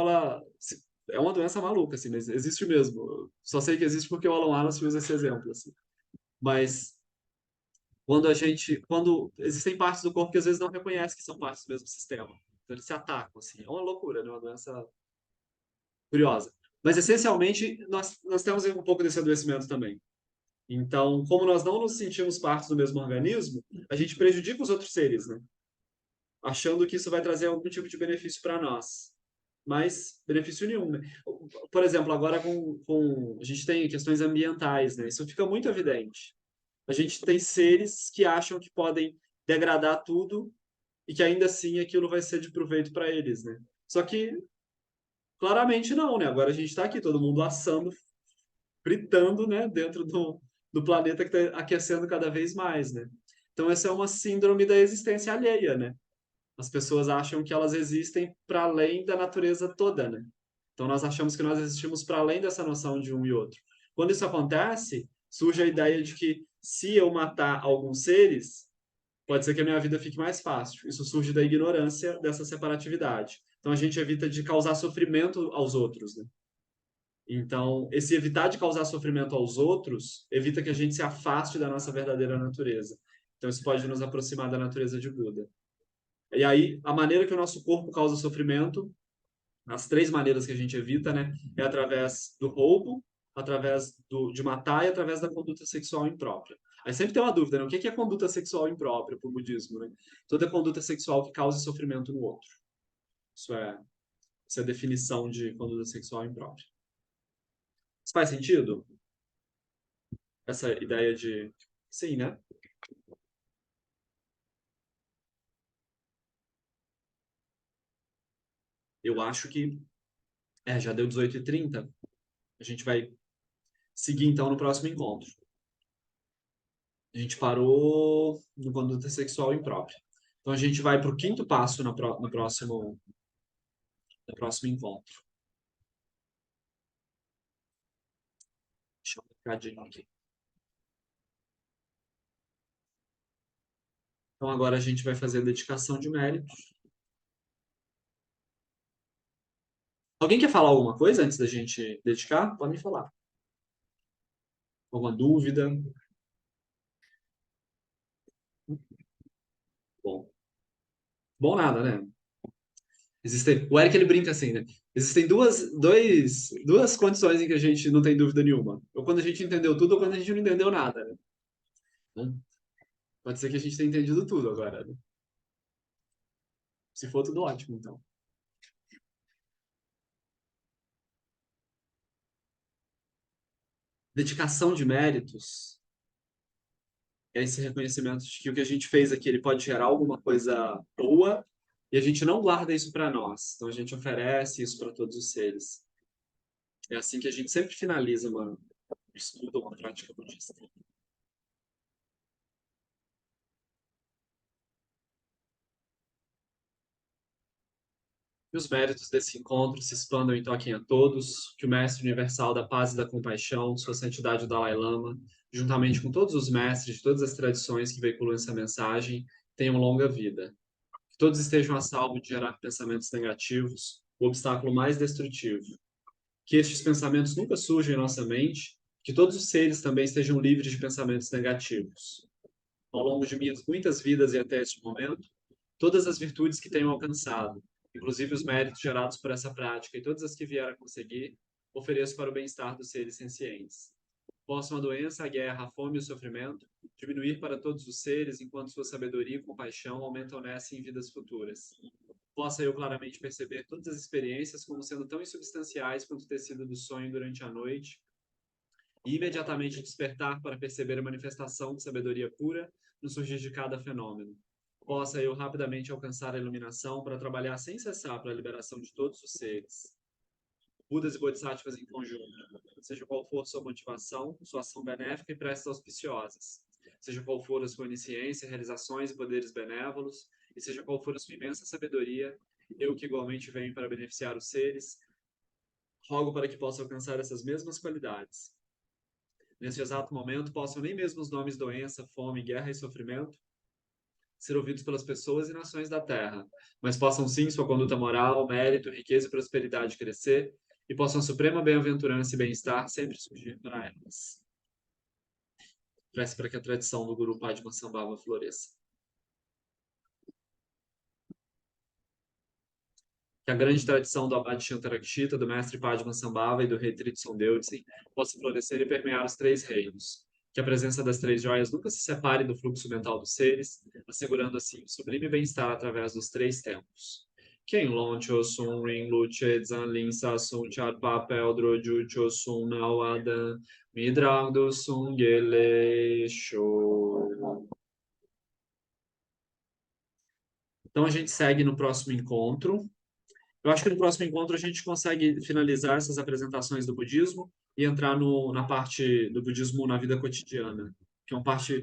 é uma doença maluca assim, mas existe mesmo. Só sei que existe porque o Alan Wallace usa esse exemplo assim. Mas quando existem partes do corpo que às vezes não reconhecem que são partes do mesmo sistema, então eles se atacam assim. É uma loucura, né? Uma doença curiosa. Mas essencialmente nós temos um pouco desse adoecimento também. Então, como nós não nos sentimos partes do mesmo organismo, a gente prejudica os outros seres, né? Achando que isso vai trazer algum tipo de benefício para nós. Mas benefício nenhum, né? Por exemplo, agora a gente tem questões ambientais, né? Isso fica muito evidente. A gente tem seres que acham que podem degradar tudo e que ainda assim aquilo vai ser de proveito para eles, né? Só que claramente não, né? Agora a gente está aqui, todo mundo assando, fritando, né? Dentro do planeta que está aquecendo cada vez mais, né? Então essa é uma síndrome da existência alheia, né? As pessoas acham que elas existem para além da natureza toda, né? Então nós achamos que nós existimos para além dessa noção de um e outro. Quando isso acontece, surge a ideia de que se eu matar alguns seres, pode ser que a minha vida fique mais fácil. Isso surge da ignorância dessa separatividade. Então a gente evita de causar sofrimento aos outros, né? Então, esse evitar de causar sofrimento aos outros evita que a gente se afaste da nossa verdadeira natureza. Então isso pode nos aproximar da natureza de Buda. E aí, a maneira que o nosso corpo causa sofrimento, as três maneiras que a gente evita, né, é através do roubo, através de matar e através da conduta sexual imprópria. Aí sempre tem uma dúvida, né? O que é conduta sexual imprópria para o budismo, né? Toda conduta sexual que cause sofrimento no outro. Isso é a definição de conduta sexual imprópria. Isso faz sentido? Essa ideia de... Sim, né? Eu acho que... já deu 18h30. A gente vai seguir, então, no próximo encontro. A gente parou no conduta sexual imprópria. Então, a gente vai para o quinto passo no próximo encontro. Deixa eu marcar aqui. Então, agora a gente vai fazer a dedicação de méritos. Alguém quer falar alguma coisa antes da gente dedicar? Pode me falar. Alguma dúvida? Bom. Bom nada, né? O Eric, ele brinca assim, né? Existem duas condições em que a gente não tem dúvida nenhuma. Ou quando a gente entendeu tudo, ou quando a gente não entendeu nada, né? Pode ser que a gente tenha entendido tudo agora, né? Se for, tudo ótimo, então. Dedicação de méritos é esse reconhecimento de que o que a gente fez aqui ele pode gerar alguma coisa boa e a gente não guarda isso para nós. Então a gente oferece isso para todos os seres. É assim que a gente sempre finaliza um estudo ou uma prática budista. Que os méritos desse encontro se expandam e toquem a todos, que o Mestre Universal da Paz e da Compaixão, Sua Santidade o Dalai Lama, juntamente com todos os mestres de todas as tradições que veiculam essa mensagem, tenham longa vida. Que todos estejam a salvo de gerar pensamentos negativos, o obstáculo mais destrutivo. Que estes pensamentos nunca surjam em nossa mente, que todos os seres também estejam livres de pensamentos negativos. ao longo de muitas vidas e até este momento, todas as virtudes que tenho alcançado, inclusive os méritos gerados por essa prática e todas as que vier a conseguir, ofereço para o bem-estar dos seres sencientes. Possam a doença, a guerra, a fome e o sofrimento diminuir para todos os seres, enquanto sua sabedoria e compaixão aumentam nessa e em vidas futuras. Possa eu claramente perceber todas as experiências como sendo tão insubstanciais quanto o tecido do sonho durante a noite, e imediatamente despertar para perceber a manifestação de sabedoria pura no surgir de cada fenômeno. Possa eu rapidamente alcançar a iluminação para trabalhar sem cessar para a liberação de todos os seres. Budas e Bodhisattvas em conjunto, seja qual for sua motivação, sua ação benéfica e preces auspiciosas, seja qual for a sua onisciência, realizações e poderes benévolos, e seja qual for a sua imensa sabedoria, eu que igualmente venho para beneficiar os seres, rogo para que possa alcançar essas mesmas qualidades. Nesse exato momento, possam nem mesmo os nomes doença, fome, guerra e sofrimento ser ouvidos pelas pessoas e nações da Terra, mas possam sim sua conduta moral, mérito, riqueza e prosperidade crescer, e possam a suprema bem-aventurança e bem-estar sempre surgir para elas. Prece para que a tradição do Guru Padmasambhava floresça. Que a grande tradição do Abade Shantarakshita, do mestre Padmasambhava e do rei Tritson Deutsen possa florescer e permear os três reinos. Que a presença das três joias nunca se separe do fluxo mental dos seres, assegurando assim o sublime bem-estar através dos três tempos. Quem lon chosun ring luche zanlin sasun chat papel droju chosun nawadan midrang do sun gele show. Então a gente segue no próximo encontro. Eu acho que no próximo encontro a gente consegue finalizar essas apresentações do budismo e entrar na parte do budismo na vida cotidiana, que é uma parte